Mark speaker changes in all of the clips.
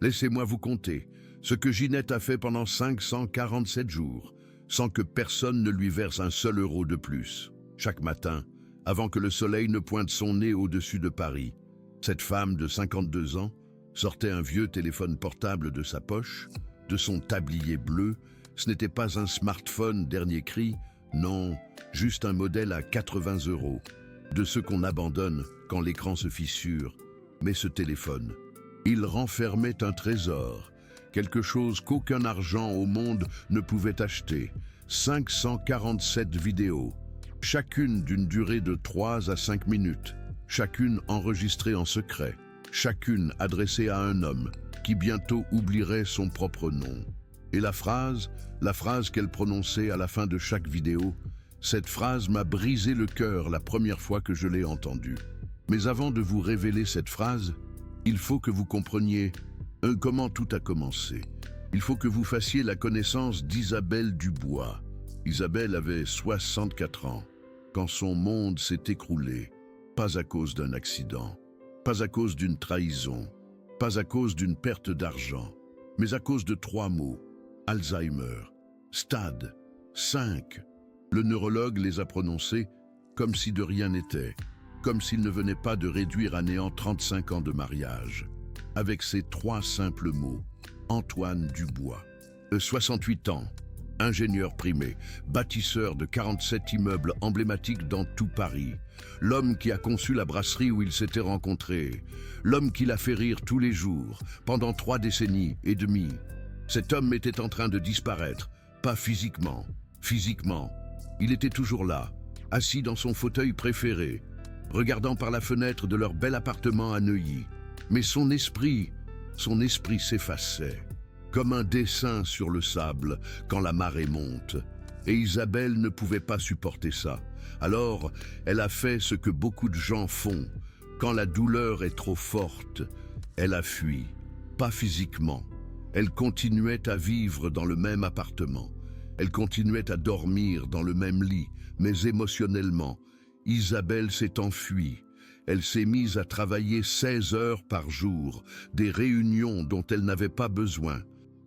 Speaker 1: Laissez-moi vous conter ce que Ginette a fait pendant 547 jours, sans que personne ne lui verse un seul euro de plus. Chaque matin, avant que le soleil ne pointe son nez au-dessus de Paris, cette femme de 52 ans sortait un vieux téléphone portable de sa poche, de son tablier bleu. Ce n'était pas un smartphone dernier cri, non, juste un modèle à 80 euros, de ceux qu'on abandonne quand l'écran se fissure. Mais ce téléphone, il renfermait un trésor, quelque chose qu'aucun argent au monde ne pouvait acheter. 547 vidéos, chacune d'une durée de 3 à 5 minutes, chacune enregistrée en secret, chacune adressée à un homme qui bientôt oublierait son propre nom. Et la phrase qu'elle prononçait à la fin de chaque vidéo, cette phrase m'a brisé le cœur la première fois que je l'ai entendue. Mais avant de vous révéler cette phrase, il faut que vous compreniez comment tout a commencé. Il faut que vous fassiez la connaissance d'Isabelle Dubois. Isabelle avait 64 ans quand son monde s'est écroulé, pas à cause d'un accident, pas à cause d'une trahison, pas à cause d'une perte d'argent, mais à cause de 3 mots: Alzheimer, stade 5. Le neurologue les a prononcés comme si de rien n'était, comme s'il ne venait pas de réduire à néant 35 ans de mariage. Avec ces 3 simples mots: Antoine Dubois, 68 ans, ingénieur primé, bâtisseur de 47 immeubles emblématiques dans tout Paris, l'homme qui a conçu la brasserie où ils s'étaient rencontrés, l'homme qui l'a fait rire tous les jours, pendant 3 décennies et demie. Cet homme était en train de disparaître, pas physiquement. Physiquement, il était toujours là, assis dans son fauteuil préféré, regardant par la fenêtre de leur bel appartement à Neuilly. Mais son esprit s'effaçait, comme un dessin sur le sable quand la marée monte. Et Isabelle ne pouvait pas supporter ça. Alors, elle a fait ce que beaucoup de gens font. Quand la douleur est trop forte, elle a fui. Pas physiquement. Elle continuait à vivre dans le même appartement. Elle continuait à dormir dans le même lit, mais émotionnellement, Isabelle s'est enfuie. Elle s'est mise à travailler 16 heures par jour, des réunions dont elle n'avait pas besoin,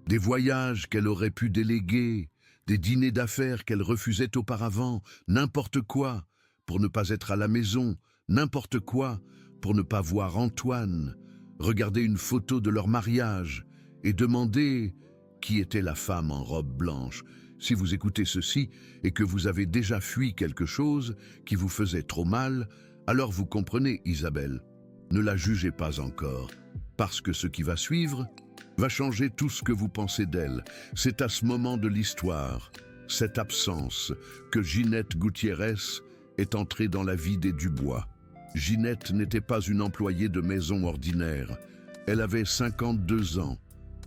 Speaker 1: des voyages qu'elle aurait pu déléguer, des dîners d'affaires qu'elle refusait auparavant, n'importe quoi pour ne pas être à la maison, n'importe quoi pour ne pas voir Antoine, regarder une photo de leur mariage et demander qui était la femme en robe blanche. Si vous écoutez ceci et que vous avez déjà fui quelque chose qui vous faisait trop mal, alors vous comprenez Isabelle. Ne la jugez pas encore, parce que ce qui va suivre va changer tout ce que vous pensez d'elle. C'est à ce moment de l'histoire, cette absence, que Ginette Gutiérrez est entrée dans la vie des Dubois. Ginette n'était pas une employée de maison ordinaire. Elle avait 52 ans.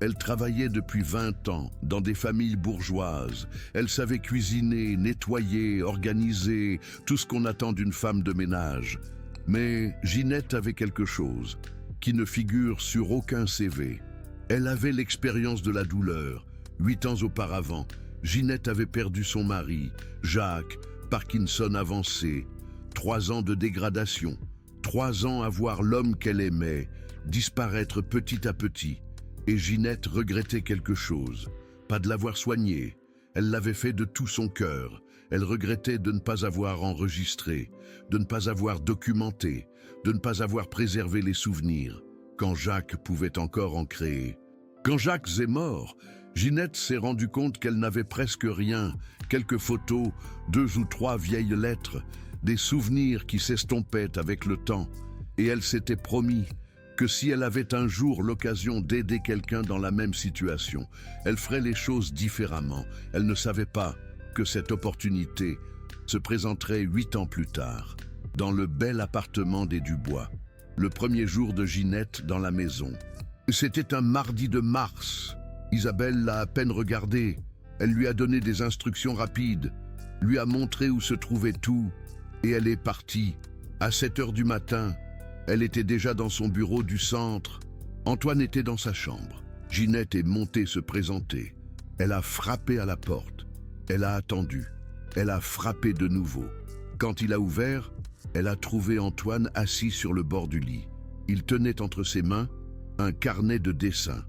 Speaker 1: Elle travaillait depuis 20 ans dans des familles bourgeoises. Elle savait cuisiner, nettoyer, organiser, tout ce qu'on attend d'une femme de ménage. Mais Ginette avait quelque chose qui ne figure sur aucun CV. Elle avait l'expérience de la douleur. 8 ans auparavant, Ginette avait perdu son mari, Jacques, Parkinson avancé. 3 ans de dégradation. 3 ans à voir l'homme qu'elle aimait disparaître petit à petit. Et Ginette regrettait quelque chose, pas de l'avoir soigné. Elle l'avait fait de tout son cœur. Elle regrettait de ne pas avoir enregistré, de ne pas avoir documenté, de ne pas avoir préservé les souvenirs, quand Jacques pouvait encore en créer. Quand Jacques est mort, Ginette s'est rendue compte qu'elle n'avait presque rien, quelques photos, 2 ou 3 vieilles lettres, des souvenirs qui s'estompaient avec le temps. Et elle s'était promis que si elle avait un jour l'occasion d'aider quelqu'un dans la même situation, elle ferait les choses différemment. Elle ne savait pas que cette opportunité se présenterait 8 ans plus tard, dans le bel appartement des Dubois, le premier jour de Ginette dans la maison. C'était un mardi de mars. Isabelle l'a à peine regardé. Elle lui a donné des instructions rapides, lui a montré où se trouvait tout, et elle est partie. À 7 heures du matin, elle était déjà dans son bureau du centre. Antoine était dans sa chambre. Ginette est montée se présenter. Elle a frappé à la porte. Elle a attendu. Elle a frappé de nouveau. Quand il a ouvert, elle a trouvé Antoine assis sur le bord du lit. Il tenait entre ses mains un carnet de dessin.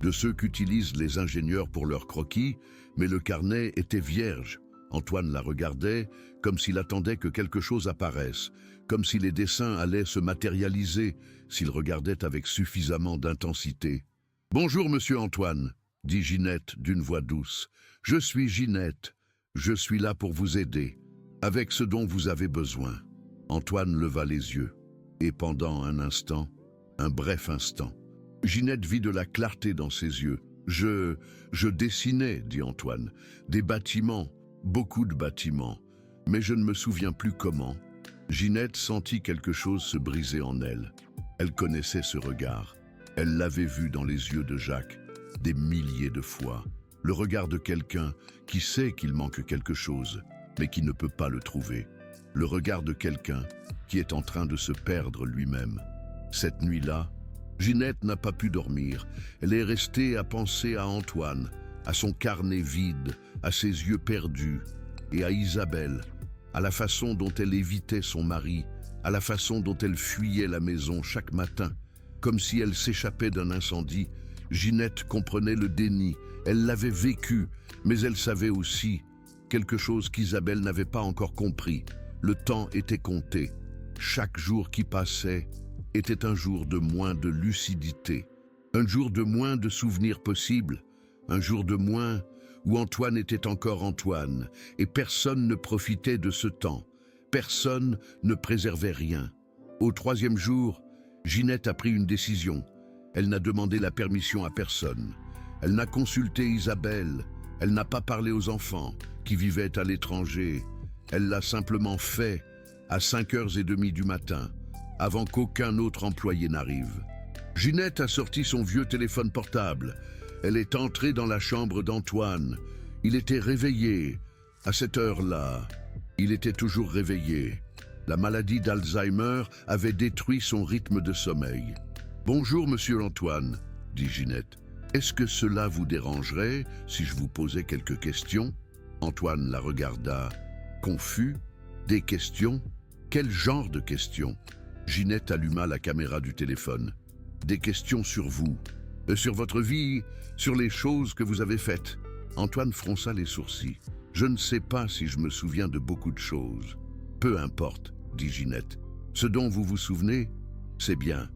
Speaker 1: de ceux qu'utilisent les ingénieurs pour leurs croquis, mais le carnet était vierge. Antoine la regardait comme s'il attendait que quelque chose apparaisse, comme si les dessins allaient se matérialiser, s'il regardait avec suffisamment d'intensité. « Bonjour, monsieur Antoine, » dit Ginette d'une voix douce. « Je suis Ginette. Je suis là pour vous aider, avec ce dont vous avez besoin. » Antoine leva les yeux, et pendant un instant, un bref instant, Ginette vit de la clarté dans ses yeux. « Je dessinais, » dit Antoine, « des bâtiments, beaucoup de bâtiments, mais je ne me souviens plus comment. » Ginette sentit quelque chose se briser en elle. Elle connaissait ce regard. Elle l'avait vu dans les yeux de Jacques des milliers de fois. Le regard de quelqu'un qui sait qu'il manque quelque chose, mais qui ne peut pas le trouver. Le regard de quelqu'un qui est en train de se perdre lui-même. Cette nuit-là, Ginette n'a pas pu dormir. Elle est restée à penser à Antoine, à son carnet vide, à ses yeux perdus, et à Isabelle, à la façon dont elle évitait son mari, à la façon dont elle fuyait la maison chaque matin, comme si elle s'échappait d'un incendie. Ginette comprenait le déni, elle l'avait vécu, mais elle savait aussi quelque chose qu'Isabelle n'avait pas encore compris. Le temps était compté. Chaque jour qui passait était un jour de moins de lucidité, un jour de moins de souvenirs possibles, un jour de moins où Antoine était encore Antoine, et personne ne profitait de ce temps, personne ne préservait rien. Au troisième jour, Ginette a pris une décision. Elle n'a demandé la permission à personne. Elle n'a consulté Isabelle, elle n'a pas parlé aux enfants qui vivaient à l'étranger. Elle l'a simplement fait à 5h30 du matin, avant qu'aucun autre employé n'arrive. Ginette a sorti son vieux téléphone portable. Elle est entrée dans la chambre d'Antoine. Il était réveillé. À cette heure-là, il était toujours réveillé. La maladie d'Alzheimer avait détruit son rythme de sommeil. « Bonjour, monsieur Antoine, » dit Ginette. « Est-ce que cela vous dérangerait si je vous posais quelques questions ?» Antoine la regarda, confus. « Des questions? Quel genre de questions ?» Ginette alluma la caméra du téléphone. « Des questions sur vous, sur votre vie, sur les choses que vous avez faites. » Antoine fronça les sourcils. « Je ne sais pas si je me souviens de beaucoup de choses. »« Peu importe, » dit Ginette. « Ce dont vous vous souvenez, c'est bien.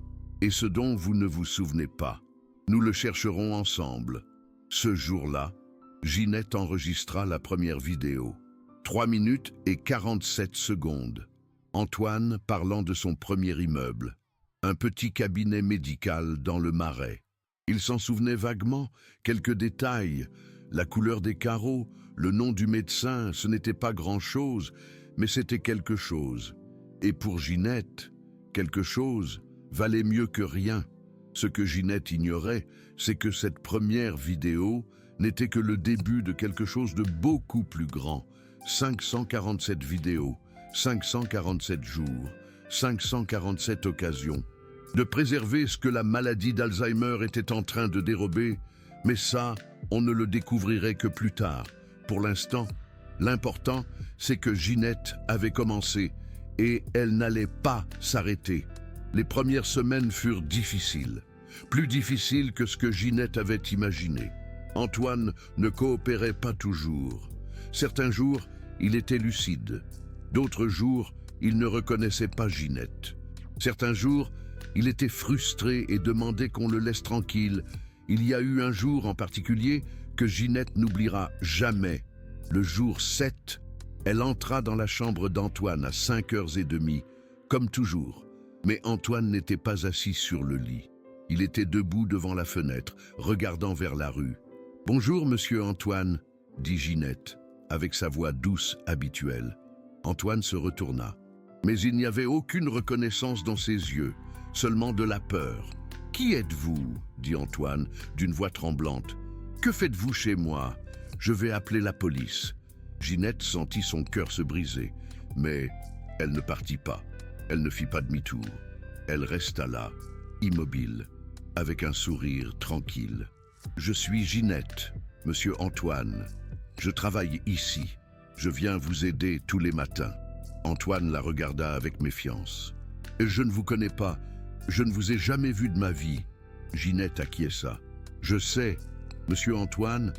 Speaker 1: Et ce dont vous ne vous souvenez pas, nous le chercherons ensemble. » Ce jour-là, Ginette enregistra la première vidéo. 3 minutes et 47 secondes. Antoine parlant de son premier immeuble. Un petit cabinet médical dans le Marais. Il s'en souvenait vaguement, quelques détails. La couleur des carreaux, le nom du médecin, ce n'était pas grand-chose, mais c'était quelque chose. Et pour Ginette, quelque chose valait mieux que rien. Ce que Ginette ignorait, c'est que cette première vidéo n'était que le début de quelque chose de beaucoup plus grand. 547 vidéos, 547 jours, 547 occasions. De préserver ce que la maladie d'Alzheimer était en train de dérober, mais ça, on ne le découvrirait que plus tard. Pour l'instant, l'important, c'est que Ginette avait commencé et elle n'allait pas s'arrêter. Les premières semaines furent difficiles, plus difficiles que ce que Ginette avait imaginé. Antoine ne coopérait pas toujours. Certains jours, il était lucide. D'autres jours, il ne reconnaissait pas Ginette. Certains jours, il était frustré et demandait qu'on le laisse tranquille. Il y a eu un jour en particulier que Ginette n'oubliera jamais. Le jour 7, elle entra dans la chambre d'Antoine à 5h30, comme toujours. Mais Antoine n'était pas assis sur le lit. Il était debout devant la fenêtre, regardant vers la rue. « Bonjour, monsieur Antoine, » dit Ginette, avec sa voix douce habituelle. Antoine se retourna. Mais il n'y avait aucune reconnaissance dans ses yeux, seulement de la peur. « Qui êtes-vous » dit Antoine, d'une voix tremblante. « Que faites-vous chez moi? Je vais appeler la police. » Ginette sentit son cœur se briser, mais elle ne partit pas. Elle ne fit pas demi-tour. Elle resta là, immobile, avec un sourire tranquille. « Je suis Ginette, monsieur Antoine. Je travaille ici. Je viens vous aider tous les matins. » Antoine la regarda avec méfiance. « Je ne vous connais pas. Je ne vous ai jamais vu de ma vie. » Ginette acquiesça. Je sais, monsieur Antoine,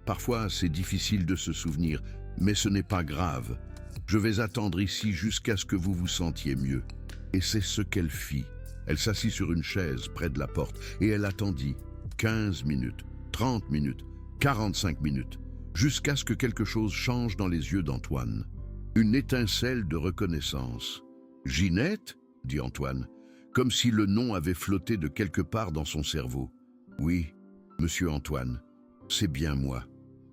Speaker 1: parfois c'est difficile de se souvenir, mais ce n'est pas grave. Je vais attendre ici jusqu'à ce que vous vous sentiez mieux. » Et c'est ce qu'elle fit. Elle s'assit sur une chaise près de la porte et elle attendit 15 minutes, 30 minutes, 45 minutes, jusqu'à ce que quelque chose change dans les yeux d'Antoine. Une étincelle de reconnaissance. « Ginette ?» dit Antoine, comme si le nom avait flotté de quelque part dans son cerveau. « Oui, monsieur Antoine, c'est bien moi,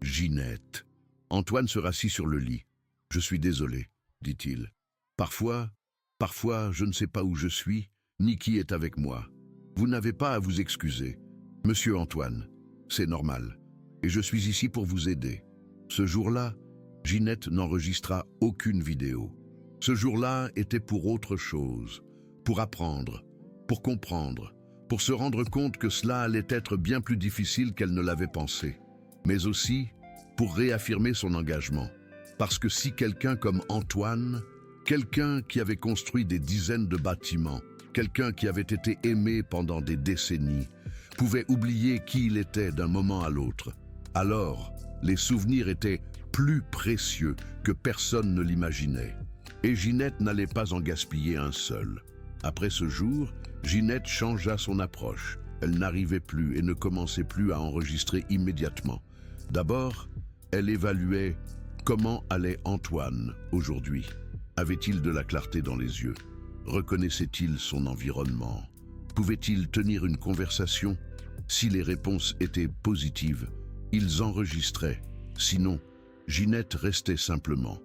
Speaker 1: Ginette. » Antoine se rassit sur le lit. « Je suis désolé, dit-il. Parfois, je ne sais pas où je suis, ni qui est avec moi. Vous n'avez pas à vous excuser. Monsieur Antoine, c'est normal, et je suis ici pour vous aider. » Ce jour-là, Ginette n'enregistra aucune vidéo. Ce jour-là était pour autre chose, pour apprendre, pour comprendre, pour se rendre compte que cela allait être bien plus difficile qu'elle ne l'avait pensé, mais aussi pour réaffirmer son engagement. Parce que si quelqu'un comme Antoine, quelqu'un qui avait construit des dizaines de bâtiments, quelqu'un qui avait été aimé pendant des décennies, pouvait oublier qui il était d'un moment à l'autre, alors les souvenirs étaient plus précieux que personne ne l'imaginait. Et Ginette n'allait pas en gaspiller un seul. Après ce jour, Ginette changea son approche. Elle n'arrivait plus et ne commençait plus à enregistrer immédiatement. D'abord, elle évaluait comment allait Antoine aujourd'hui. Avait-il de la clarté dans les yeux? Reconnaissait-il son environnement? Pouvait-il tenir une conversation? Si les réponses étaient positives, ils enregistraient. Sinon, Ginette restait simplement.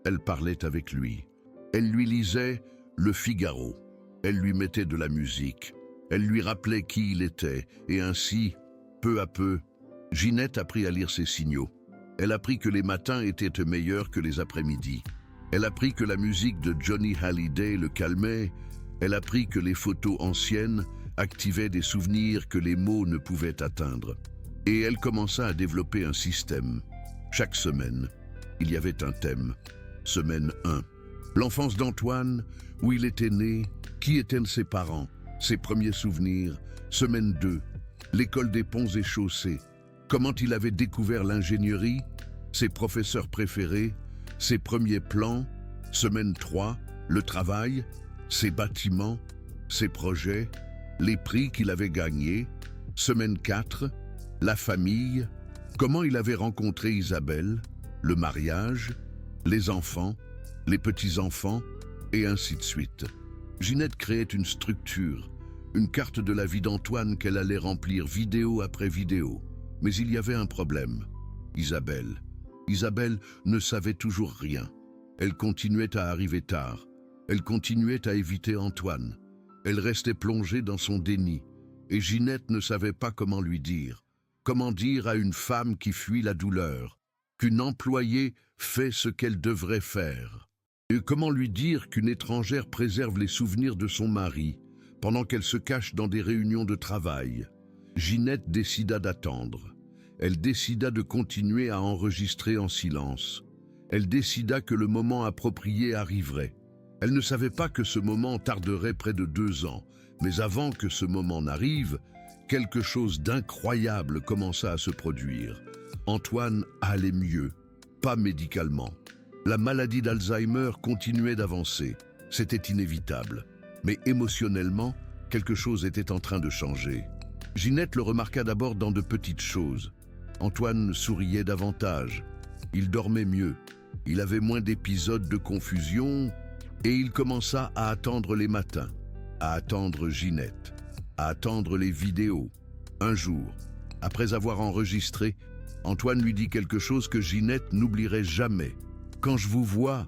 Speaker 1: Elle parlait avec lui. Elle lui lisait Le Figaro. Elle lui mettait de la musique. Elle lui rappelait qui il était. Et ainsi, peu à peu, Ginette apprit à lire ses signaux. Elle apprit que les matins étaient meilleurs que les après-midi. Elle apprit que la musique de Johnny Hallyday le calmait. Elle apprit que les photos anciennes activaient des souvenirs que les mots ne pouvaient atteindre. Et elle commença à développer un système. Chaque semaine, il y avait un thème. Semaine 1. L'enfance d'Antoine, où il était né, qui étaient ses parents, ses premiers souvenirs. Semaine 2. L'école des ponts et chaussées. Comment il avait découvert l'ingénierie, ses professeurs préférés, ses premiers plans. Semaine 3. Le travail, ses bâtiments, ses projets, les prix qu'il avait gagnés. Semaine 4. La famille. Comment il avait rencontré Isabelle, le mariage, les enfants, les petits-enfants, et ainsi de suite. Ginette créait une structure, une carte de la vie d'Antoine qu'elle allait remplir vidéo après vidéo. Mais il y avait un problème. Isabelle. Isabelle ne savait toujours rien. Elle continuait à arriver tard. Elle continuait à éviter Antoine. Elle restait plongée dans son déni. Et Ginette ne savait pas comment lui dire. Comment dire à une femme qui fuit la douleur qu'une employée fait ce qu'elle devrait faire? Et comment lui dire qu'une étrangère préserve les souvenirs de son mari pendant qu'elle se cache dans des réunions de travail? Ginette décida d'attendre. Elle décida de continuer à enregistrer en silence. Elle décida que le moment approprié arriverait. Elle ne savait pas que ce moment tarderait près de 2 ans, mais avant que ce moment n'arrive, quelque chose d'incroyable commença à se produire. Antoine allait mieux, pas médicalement. La maladie d'Alzheimer continuait d'avancer. C'était inévitable. Mais émotionnellement, quelque chose était en train de changer. Ginette le remarqua d'abord dans de petites choses. Antoine souriait davantage. Il dormait mieux. Il avait moins d'épisodes de confusion et il commença à attendre les matins, à attendre Ginette, à attendre les vidéos. Un jour, après avoir enregistré, Antoine lui dit quelque chose que Ginette n'oublierait jamais. « Quand je vous vois,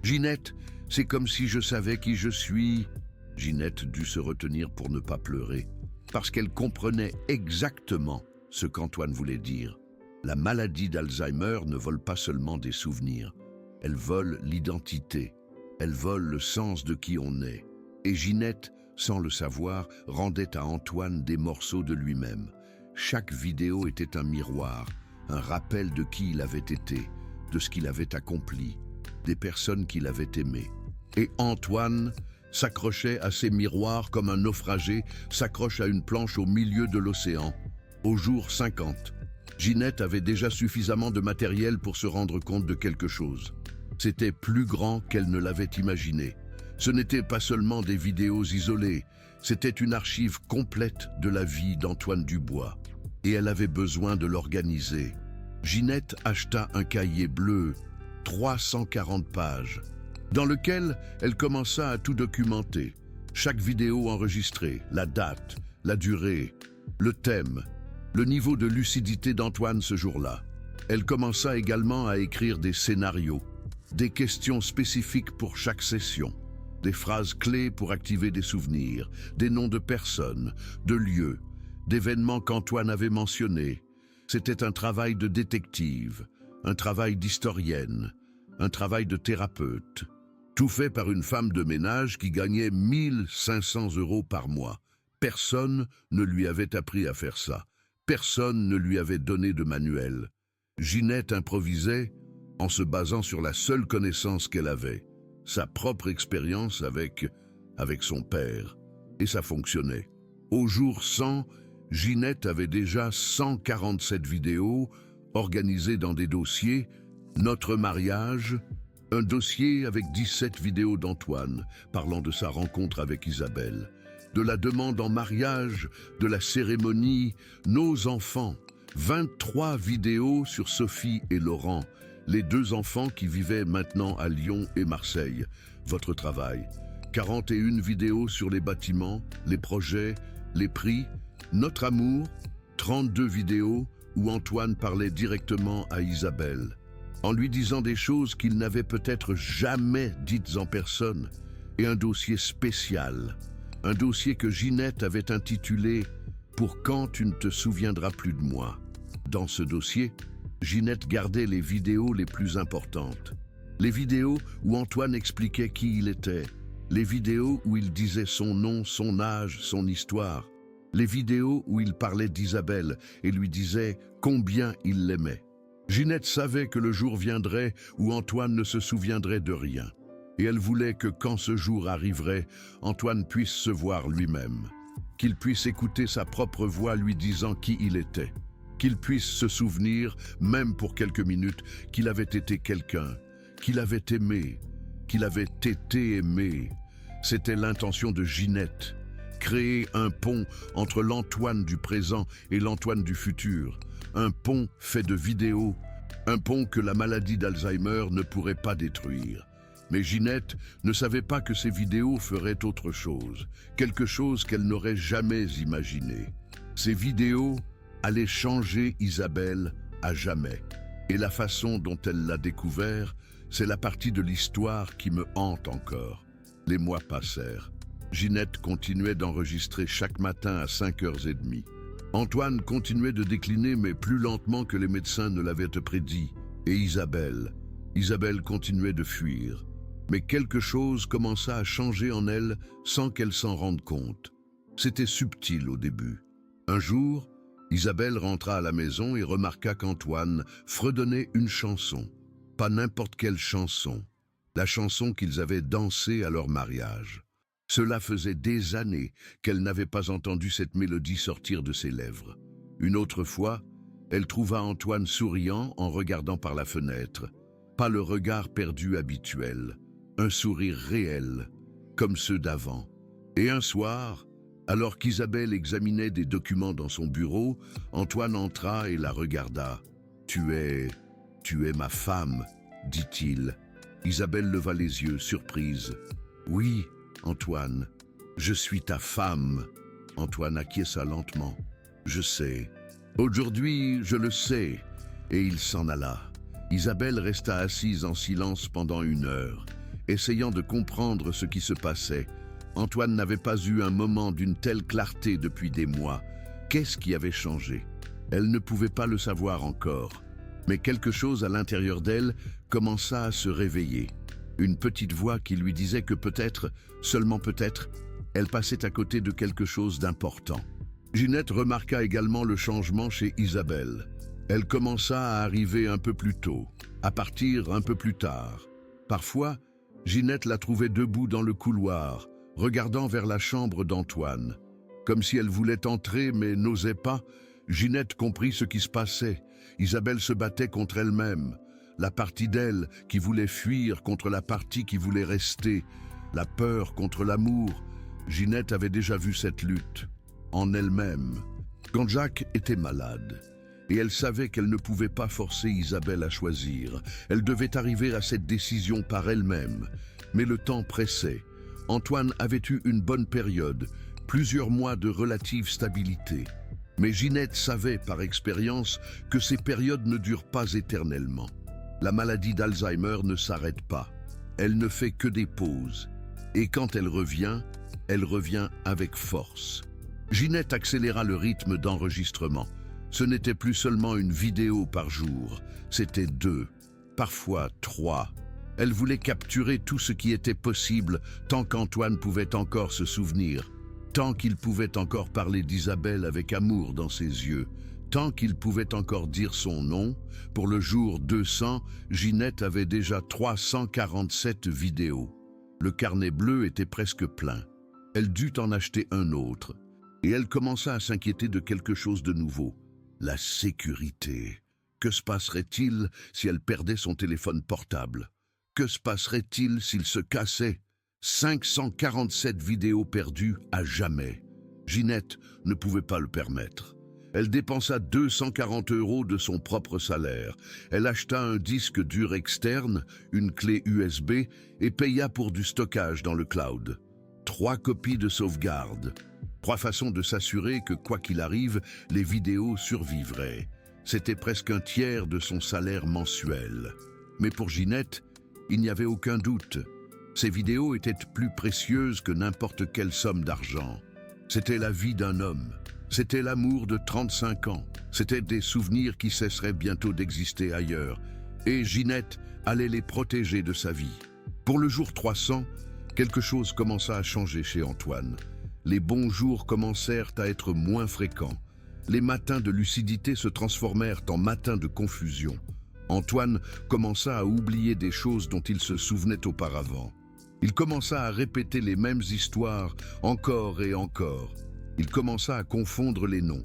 Speaker 1: Ginette, c'est comme si je savais qui je suis. » Ginette dut se retenir pour ne pas pleurer, parce qu'elle comprenait exactement ce qu'Antoine voulait dire. La maladie d'Alzheimer ne vole pas seulement des souvenirs, elle vole l'identité, elle vole le sens de qui on est. Et Ginette, sans le savoir, rendait à Antoine des morceaux de lui-même. Chaque vidéo était un miroir, un rappel de qui il avait été, de ce qu'il avait accompli, des personnes qu'il avait aimées. Et Antoine s'accrochait à ces miroirs comme un naufragé s'accroche à une planche au milieu de l'océan. Au jour 50, Ginette avait déjà suffisamment de matériel pour se rendre compte de quelque chose. C'était plus grand qu'elle ne l'avait imaginé. Ce n'était pas seulement des vidéos isolées, c'était une archive complète de la vie d'Antoine Dubois. Et elle avait besoin de l'organiser. Ginette acheta un cahier bleu, 340 pages, dans lequel elle commença à tout documenter. Chaque vidéo enregistrée, la date, la durée, le thème, le niveau de lucidité d'Antoine ce jour-là. Elle commença également à écrire des scénarios, des questions spécifiques pour chaque session, des phrases clés pour activer des souvenirs, des noms de personnes, de lieux, d'événements qu'Antoine avait mentionnés. C'était un travail de détective, un travail d'historienne, un travail de thérapeute. Tout fait par une femme de ménage qui gagnait 1 500 € par mois. Personne ne lui avait appris à faire ça. Personne ne lui avait donné de manuel. Ginette improvisait en se basant sur la seule connaissance qu'elle avait, sa propre expérience avec son père. Et ça fonctionnait. Au jour 100, Ginette avait déjà 147 vidéos organisées dans des dossiers. Notre mariage, un dossier avec 17 vidéos d'Antoine parlant de sa rencontre avec Isabelle, de la demande en mariage, de la cérémonie, nos enfants, 23 vidéos sur Sophie et Laurent, les 2 enfants qui vivaient maintenant à Lyon et Marseille, votre travail, 41 vidéos sur les bâtiments, les projets, les prix, notre amour, 32 vidéos où Antoine parlait directement à Isabelle, en lui disant des choses qu'il n'avait peut-être jamais dites en personne, et un dossier spécial, un dossier que Ginette avait intitulé « Pour quand tu ne te souviendras plus de moi ». Dans ce dossier, Ginette gardait les vidéos les plus importantes. Les vidéos où Antoine expliquait qui il était, les vidéos où il disait son nom, son âge, son histoire, les vidéos où il parlait d'Isabelle et lui disait combien il l'aimait. Ginette savait que le jour viendrait où Antoine ne se souviendrait de rien. Et elle voulait que quand ce jour arriverait, Antoine puisse se voir lui-même, qu'il puisse écouter sa propre voix lui disant qui il était, qu'il puisse se souvenir, même pour quelques minutes, qu'il avait été quelqu'un, qu'il avait aimé, qu'il avait été aimé. C'était l'intention de Ginette. Créer un pont entre l'Antoine du présent et l'Antoine du futur. Un pont fait de vidéos, un pont que la maladie d'Alzheimer ne pourrait pas détruire. Mais Ginette ne savait pas que ces vidéos feraient autre chose, quelque chose qu'elle n'aurait jamais imaginé. Ces vidéos allaient changer Isabelle à jamais. Et la façon dont elle l'a découvert, c'est la partie de l'histoire qui me hante encore. Les mois passèrent. Ginette continuait d'enregistrer chaque matin à 5h30. Antoine continuait de décliner, mais plus lentement que les médecins ne l'avaient prédit. Et Isabelle continuait de fuir. Mais quelque chose commença à changer en elle sans qu'elle s'en rende compte. C'était subtil au début. Un jour, Isabelle rentra à la maison et remarqua qu'Antoine fredonnait une chanson. Pas n'importe quelle chanson. La chanson qu'ils avaient dansée à leur mariage. Cela faisait des années qu'elle n'avait pas entendu cette mélodie sortir de ses lèvres. Une autre fois, elle trouva Antoine souriant en regardant par la fenêtre. Pas le regard perdu habituel, un sourire réel, comme ceux d'avant. Et un soir, alors qu'Isabelle examinait des documents dans son bureau, Antoine entra et la regarda. « Tu es ma femme », dit-il. Isabelle leva les yeux, surprise. « Oui, Antoine, je suis ta femme. » Antoine acquiesça lentement. « Je sais. Aujourd'hui, je le sais. » Et il s'en alla. Isabelle resta assise en silence pendant 1 heure, essayant de comprendre ce qui se passait. Antoine n'avait pas eu un moment d'une telle clarté depuis des mois. Qu'est-ce qui avait changé? Elle ne pouvait pas le savoir encore. Mais quelque chose à l'intérieur d'elle commença à se réveiller. Une petite voix qui lui disait que peut-être, seulement peut-être, elle passait à côté de quelque chose d'important. Ginette remarqua également le changement chez Isabelle. Elle commença à arriver un peu plus tôt, à partir un peu plus tard. Parfois, Ginette la trouvait debout dans le couloir, regardant vers la chambre d'Antoine. Comme si elle voulait entrer mais n'osait pas, Ginette comprit ce qui se passait. Isabelle se battait contre elle-même. La partie d'elle qui voulait fuir contre la partie qui voulait rester. La peur contre l'amour. Ginette avait déjà vu cette lutte, en elle-même, quand Jacques était malade. Et elle savait qu'elle ne pouvait pas forcer Isabelle à choisir. Elle devait arriver à cette décision par elle-même. Mais le temps pressait. Antoine avait eu une bonne période, plusieurs mois de relative stabilité. Mais Ginette savait par expérience que ces périodes ne durent pas éternellement. La maladie d'Alzheimer ne s'arrête pas. Elle ne fait que des pauses. Et quand elle revient avec force. Ginette accéléra le rythme d'enregistrement. Ce n'était plus seulement une vidéo par jour, c'était 2, parfois 3. Elle voulait capturer tout ce qui était possible tant qu'Antoine pouvait encore se souvenir, tant qu'il pouvait encore parler d'Isabelle avec amour dans ses yeux, tant qu'il pouvait encore dire son nom. Pour le jour 200, Ginette avait déjà 347 vidéos. Le carnet bleu était presque plein. Elle dut en acheter un autre. Et elle commença à s'inquiéter de quelque chose de nouveau. La sécurité. Que se passerait-il si elle perdait son téléphone portable? Que se passerait-il s'il se cassait? 547 vidéos perdues à jamais. Ginette ne pouvait pas le permettre. Elle dépensa 240 € de son propre salaire. Elle acheta un disque dur externe, une clé USB et paya pour du stockage dans le cloud. 3 copies de sauvegarde. 3 façons de s'assurer que, quoi qu'il arrive, les vidéos survivraient. C'était presque un tiers de son salaire mensuel. Mais pour Ginette, il n'y avait aucun doute. Ces vidéos étaient plus précieuses que n'importe quelle somme d'argent. C'était la vie d'un homme. C'était l'amour de 35 ans. C'était des souvenirs qui cesseraient bientôt d'exister ailleurs. Et Ginette allait les protéger de sa vie. Pour le jour 300, quelque chose commença à changer chez Antoine. Les bons jours commencèrent à être moins fréquents. Les matins de lucidité se transformèrent en matins de confusion. Antoine commença à oublier des choses dont il se souvenait auparavant. Il commença à répéter les mêmes histoires encore et encore. Il commença à confondre les noms,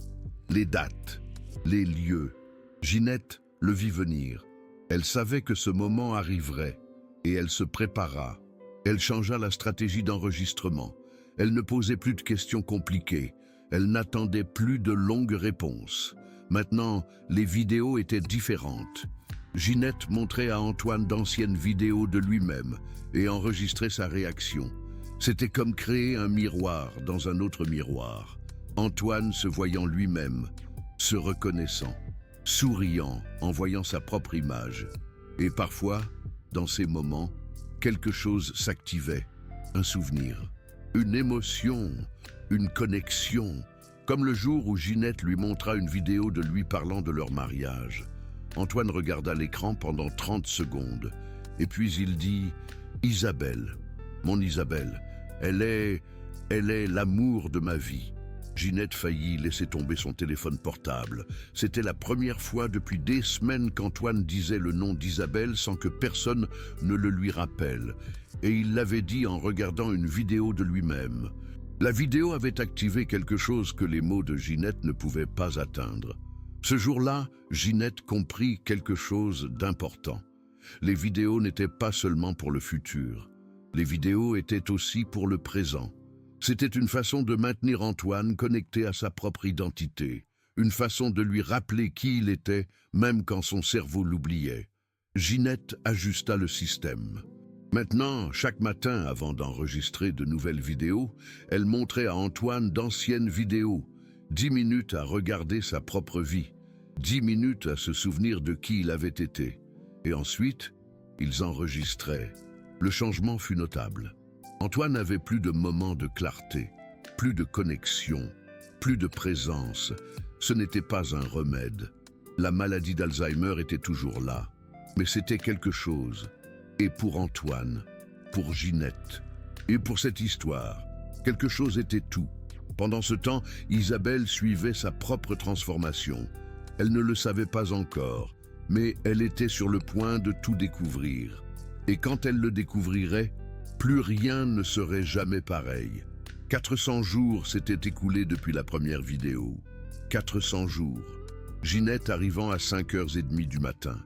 Speaker 1: les dates, les lieux. Ginette le vit venir. Elle savait que ce moment arriverait et elle se prépara. Elle changea la stratégie d'enregistrement. Elle ne posait plus de questions compliquées. Elle n'attendait plus de longues réponses. Maintenant, les vidéos étaient différentes. Ginette montrait à Antoine d'anciennes vidéos de lui-même et enregistrait sa réaction. C'était comme créer un miroir dans un autre miroir. Antoine se voyant lui-même, se reconnaissant, souriant en voyant sa propre image. Et parfois, dans ces moments, quelque chose s'activait, un souvenir. Une émotion, une connexion, comme le jour où Ginette lui montra une vidéo de lui parlant de leur mariage. Antoine regarda l'écran pendant 30 secondes, et puis il dit « Isabelle, mon Isabelle, elle est l'amour de ma vie. » Ginette faillit laisser tomber son téléphone portable. C'était la première fois depuis des semaines qu'Antoine disait le nom d'Isabelle sans que personne ne le lui rappelle. Et il l'avait dit en regardant une vidéo de lui-même. La vidéo avait activé quelque chose que les mots de Ginette ne pouvaient pas atteindre. Ce jour-là, Ginette comprit quelque chose d'important. Les vidéos n'étaient pas seulement pour le futur. Les vidéos étaient aussi pour le présent. C'était une façon de maintenir Antoine connecté à sa propre identité, une façon de lui rappeler qui il était, même quand son cerveau l'oubliait. Ginette ajusta le système. Maintenant, chaque matin, avant d'enregistrer de nouvelles vidéos, elle montrait à Antoine d'anciennes vidéos, 10 minutes à regarder sa propre vie, 10 minutes à se souvenir de qui il avait été. Et ensuite, ils enregistraient. Le changement fut notable. Antoine n'avait plus de moments de clarté, plus de connexion, plus de présence. Ce n'était pas un remède. La maladie d'Alzheimer était toujours là, mais c'était quelque chose. Et pour Antoine, pour Ginette, et pour cette histoire, quelque chose était tout. Pendant ce temps, Isabelle suivait sa propre transformation. Elle ne le savait pas encore, mais elle était sur le point de tout découvrir. Et quand elle le découvrirait, plus rien ne serait jamais pareil. 400 jours s'étaient écoulés depuis la première vidéo. 400 jours. Ginette arrivant à 5h30 du matin.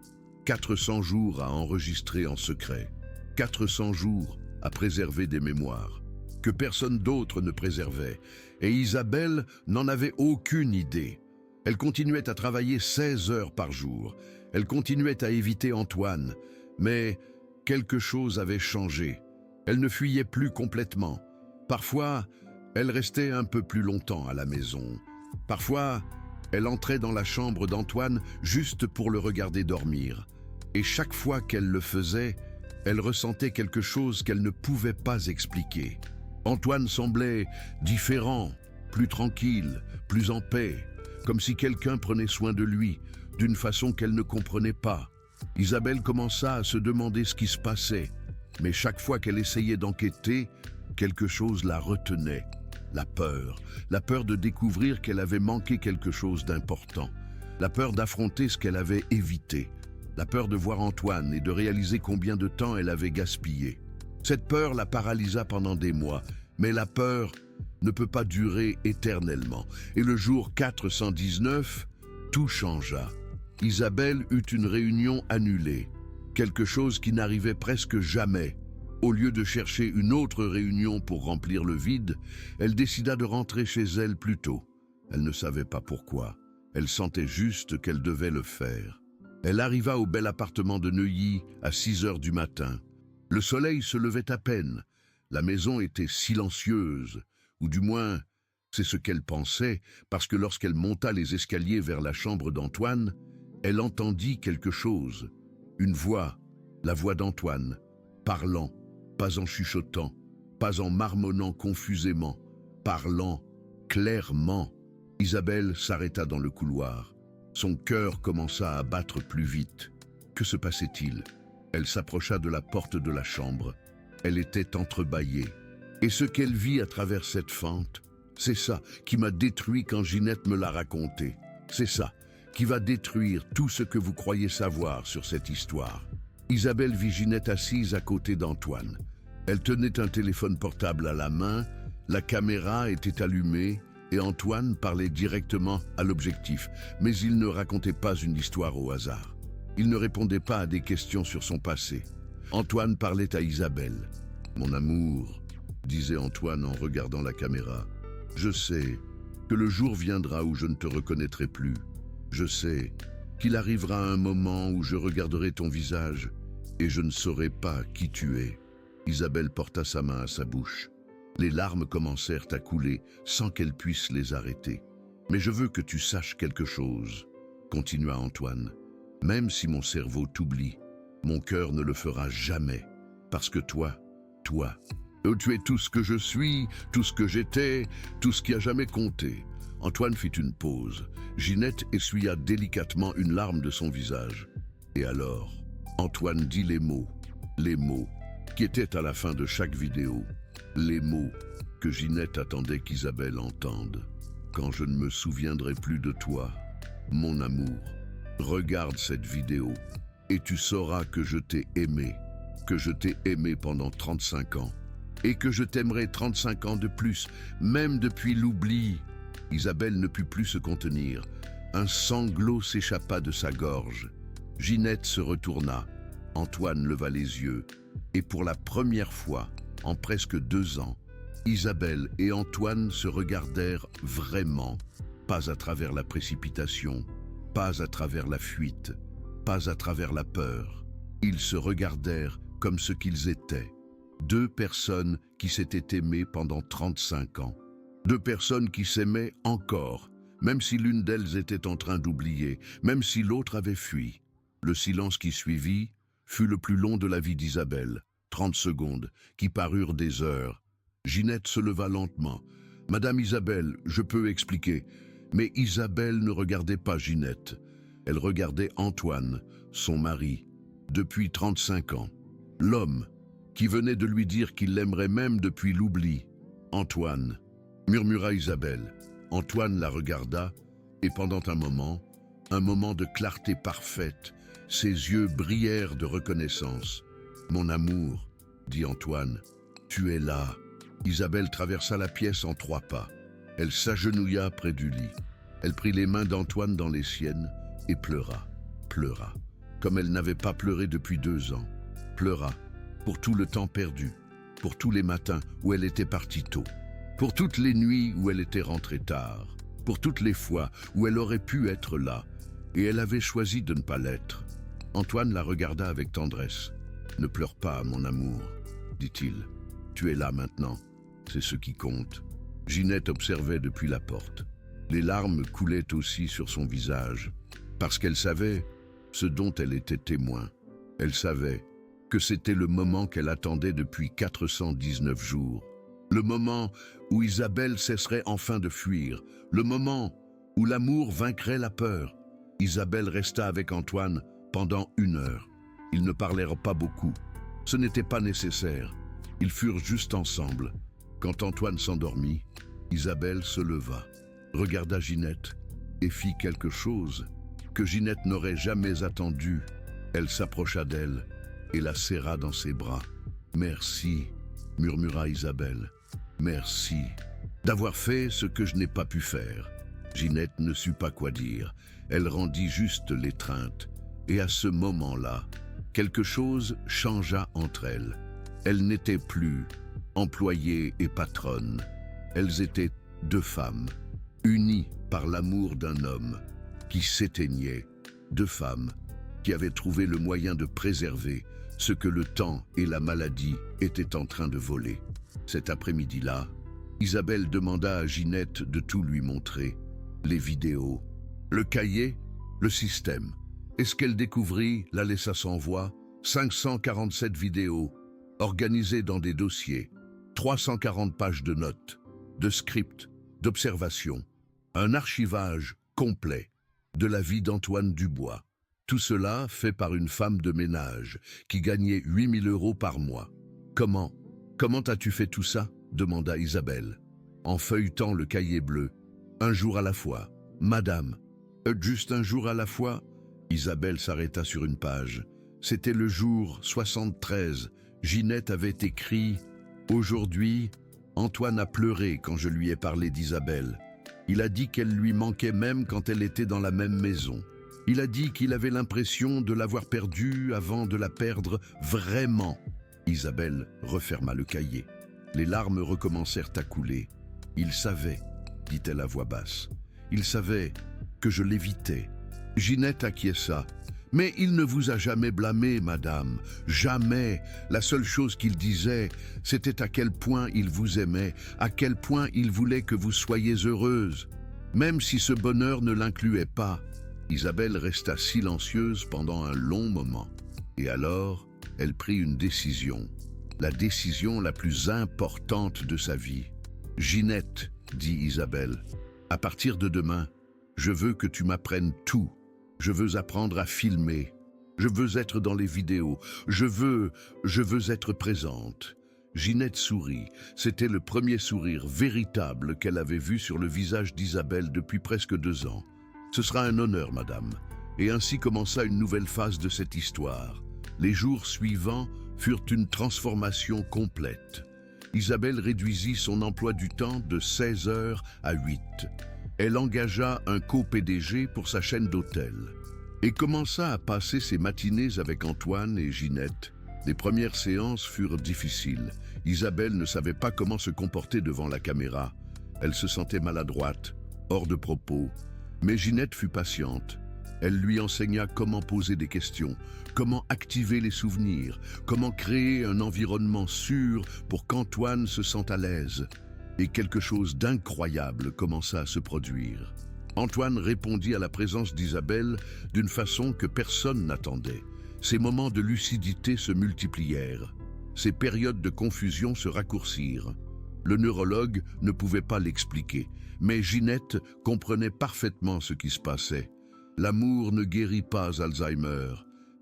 Speaker 1: 400 jours à enregistrer en secret. 400 jours à préserver des mémoires que personne d'autre ne préservait. Et Isabelle n'en avait aucune idée. Elle continuait à travailler 16 heures par jour. Elle continuait à éviter Antoine. Mais quelque chose avait changé. Elle ne fuyait plus complètement. Parfois, elle restait un peu plus longtemps à la maison. Parfois, elle entrait dans la chambre d'Antoine juste pour le regarder dormir. Et chaque fois qu'elle le faisait, elle ressentait quelque chose qu'elle ne pouvait pas expliquer. Antoine semblait différent, plus tranquille, plus en paix, comme si quelqu'un prenait soin de lui, d'une façon qu'elle ne comprenait pas. Isabelle commença à se demander ce qui se passait, mais chaque fois qu'elle essayait d'enquêter, quelque chose la retenait. La peur de découvrir qu'elle avait manqué quelque chose d'important, la peur d'affronter ce qu'elle avait évité, la peur de voir Antoine et de réaliser combien de temps elle avait gaspillé. Cette peur la paralysa pendant des mois, mais la peur ne peut pas durer éternellement. Et le jour 419, tout changea. Isabelle eut une réunion annulée, quelque chose qui n'arrivait presque jamais. Au lieu de chercher une autre réunion pour remplir le vide, elle décida de rentrer chez elle plus tôt. Elle ne savait pas pourquoi. Elle sentait juste qu'elle devait le faire. Elle arriva au bel appartement de Neuilly à 6 heures du matin. Le soleil se levait à peine. La maison était silencieuse, ou du moins, c'est ce qu'elle pensait, parce que lorsqu'elle monta les escaliers vers la chambre d'Antoine, elle entendit quelque chose. Une voix, la voix d'Antoine, parlant, pas en chuchotant, pas en marmonnant confusément, parlant clairement. Isabelle s'arrêta dans le couloir. Son cœur commença à battre plus vite. Que se passait-il? Elle s'approcha de la porte de la chambre. Elle était entrebâillée. Et ce qu'elle vit à travers cette fente, c'est ça qui m'a détruit quand Ginette me l'a raconté. C'est ça qui va détruire tout ce que vous croyez savoir sur cette histoire. Isabelle vit Ginette assise à côté d'Antoine. Elle tenait un téléphone portable à la main, la caméra était allumée et Antoine parlait directement à l'objectif. Mais il ne racontait pas une histoire au hasard. Il ne répondait pas à des questions sur son passé. Antoine parlait à Isabelle. « Mon amour », disait Antoine en regardant la caméra, « je sais que le jour viendra où je ne te reconnaîtrai plus. Je sais qu'il arrivera un moment où je regarderai ton visage et je ne saurai pas qui tu es. » Isabelle porta sa main à sa bouche. Les larmes commencèrent à couler sans qu'elle puisse les arrêter. « Mais je veux que tu saches quelque chose, » continua Antoine. « Même si mon cerveau t'oublie, mon cœur ne le fera jamais. Parce que toi, tu es tout ce que je suis, tout ce que j'étais, tout ce qui a jamais compté. » Antoine fit une pause. Ginette essuya délicatement une larme de son visage. Et alors, Antoine dit les mots qui étaient à la fin de chaque vidéo, les mots que Ginette attendait qu'Isabelle entende. « Quand je ne me souviendrai plus de toi, mon amour, regarde cette vidéo et tu sauras que je t'ai aimé pendant 35 ans et que je t'aimerai 35 ans de plus, même depuis l'oubli. » Isabelle ne put plus se contenir. Un sanglot s'échappa de sa gorge. Ginette se retourna. Antoine leva les yeux. Et pour la première fois, en presque 2 ans, Isabelle et Antoine se regardèrent vraiment, pas à travers la précipitation, pas à travers la fuite, pas à travers la peur. Ils se regardèrent comme ce qu'ils étaient. 2 personnes qui s'étaient aimées pendant 35 ans. 2 personnes qui s'aimaient encore, même si l'une d'elles était en train d'oublier, même si l'autre avait fui. Le silence qui suivit fut le plus long de la vie d'Isabelle, 30 secondes, qui parurent des heures. Ginette se leva lentement. « Madame Isabelle, je peux expliquer. » Mais Isabelle ne regardait pas Ginette. Elle regardait Antoine, son mari, depuis 35 ans. L'homme qui venait de lui dire qu'il l'aimerait même depuis l'oubli. « Antoine », murmura Isabelle. Antoine la regarda, et pendant un moment de clarté parfaite, ses yeux brillèrent de reconnaissance. « Mon amour », dit Antoine, « tu es là. » Isabelle traversa la pièce en 3 pas. Elle s'agenouilla près du lit. Elle prit les mains d'Antoine dans les siennes et pleura, pleura, comme elle n'avait pas pleuré depuis 2 ans. Pleura pour tout le temps perdu, pour tous les matins où elle était partie tôt, pour toutes les nuits où elle était rentrée tard, pour toutes les fois où elle aurait pu être là, et elle avait choisi de ne pas l'être. Antoine la regarda avec tendresse. « Ne pleure pas, mon amour, dit-il. Tu es là maintenant, c'est ce qui compte. » Ginette observait depuis la porte. Les larmes coulaient aussi sur son visage, parce qu'elle savait ce dont elle était témoin. Elle savait que c'était le moment qu'elle attendait depuis 419 jours. Le moment où Isabelle cesserait enfin de fuir. Le moment où l'amour vaincrait la peur. Isabelle resta avec Antoine pendant 1 heure. Ils ne parlèrent pas beaucoup. Ce n'était pas nécessaire. Ils furent juste ensemble. Quand Antoine s'endormit, Isabelle se leva, regarda Ginette et fit quelque chose que Ginette n'aurait jamais attendu. Elle s'approcha d'elle et la serra dans ses bras. « Merci, » murmura Isabelle. « Merci d'avoir fait ce que je n'ai pas pu faire. » Ginette ne sut pas quoi dire. Elle rendit juste l'étreinte. Et à ce moment-là, quelque chose changea entre elles. Elles n'étaient plus employées et patronnes. Elles étaient 2 femmes, unies par l'amour d'un homme qui s'éteignait. 2 femmes qui avaient trouvé le moyen de préserver ce que le temps et la maladie étaient en train de voler. Cet après-midi-là, Isabelle demanda à Ginette de tout lui montrer. Les vidéos, le cahier, le système. Et ce qu'elle découvrit la laissa sans voix. 547 vidéos, organisées dans des dossiers, 340 pages de notes, de scripts, d'observations, un archivage complet de la vie d'Antoine Dubois. Tout cela fait par une femme de ménage qui gagnait 8 000 € par mois. « Comment as-tu fait tout ça ?» demanda Isabelle, en feuilletant le cahier bleu. « 1 jour à la fois. Madame, juste 1 jour à la fois ?» Isabelle s'arrêta sur une page. C'était le jour 73. Ginette avait écrit « Aujourd'hui, Antoine a pleuré quand je lui ai parlé d'Isabelle. Il a dit qu'elle lui manquait même quand elle était dans la même maison. Il a dit qu'il avait l'impression de l'avoir perdue avant de la perdre vraiment. » Isabelle referma le cahier. Les larmes recommencèrent à couler. « Il savait, » dit-elle à voix basse. « Il savait que je l'évitais. » Ginette acquiesça. « Mais il ne vous a jamais blâmé, madame. Jamais. La seule chose qu'il disait, c'était à quel point il vous aimait, à quel point il voulait que vous soyez heureuse. Même si ce bonheur ne l'incluait pas. » Isabelle resta silencieuse pendant un long moment. Et alors, elle prit une décision. La décision la plus importante de sa vie. « Ginette, » dit Isabelle, « à partir de demain, je veux que tu m'apprennes tout. Je veux apprendre à filmer. Je veux être dans les vidéos. Je veux être présente. » Ginette sourit. C'était le premier sourire véritable qu'elle avait vu sur le visage d'Isabelle depuis presque 2 ans. « Ce sera un honneur, madame. » Et ainsi commença une nouvelle phase de cette histoire. Les jours suivants furent une transformation complète. Isabelle réduisit son emploi du temps de 16 heures à 8. Elle engagea un co-PDG pour sa chaîne d'hôtels et commença à passer ses matinées avec Antoine et Ginette. Les premières séances furent difficiles. Isabelle ne savait pas comment se comporter devant la caméra. Elle se sentait maladroite, hors de propos. Mais Ginette fut patiente. Elle lui enseigna comment poser des questions, comment activer les souvenirs, comment créer un environnement sûr pour qu'Antoine se sente à l'aise. Et quelque chose d'incroyable commença à se produire. Antoine répondit à la présence d'Isabelle d'une façon que personne n'attendait. Ses moments de lucidité se multiplièrent. Ses périodes de confusion se raccourcirent. Le neurologue ne pouvait pas l'expliquer, mais Ginette comprenait parfaitement ce qui se passait. L'amour ne guérit pas Alzheimer,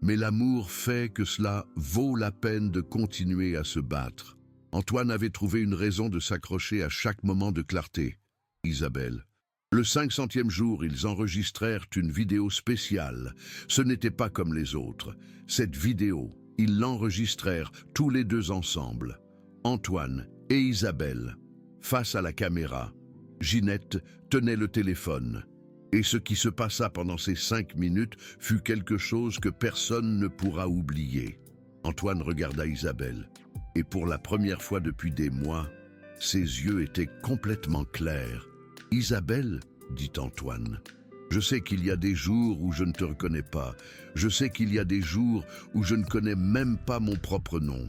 Speaker 1: mais l'amour fait que cela vaut la peine de continuer à se battre. Antoine avait trouvé une raison de s'accrocher à chaque moment de clarté. Isabelle. Le 500e jour, ils enregistrèrent une vidéo spéciale. Ce n'était pas comme les autres. Cette vidéo, ils l'enregistrèrent tous les 2 ensemble. Antoine et Isabelle, face à la caméra. Ginette tenait le téléphone. Et ce qui se passa pendant ces 5 minutes fut quelque chose que personne ne pourra oublier. Antoine regarda Isabelle, et pour la première fois depuis des mois, ses yeux étaient complètement clairs. « Isabelle, dit Antoine, je sais qu'il y a des jours où je ne te reconnais pas. Je sais qu'il y a des jours où je ne connais même pas mon propre nom. »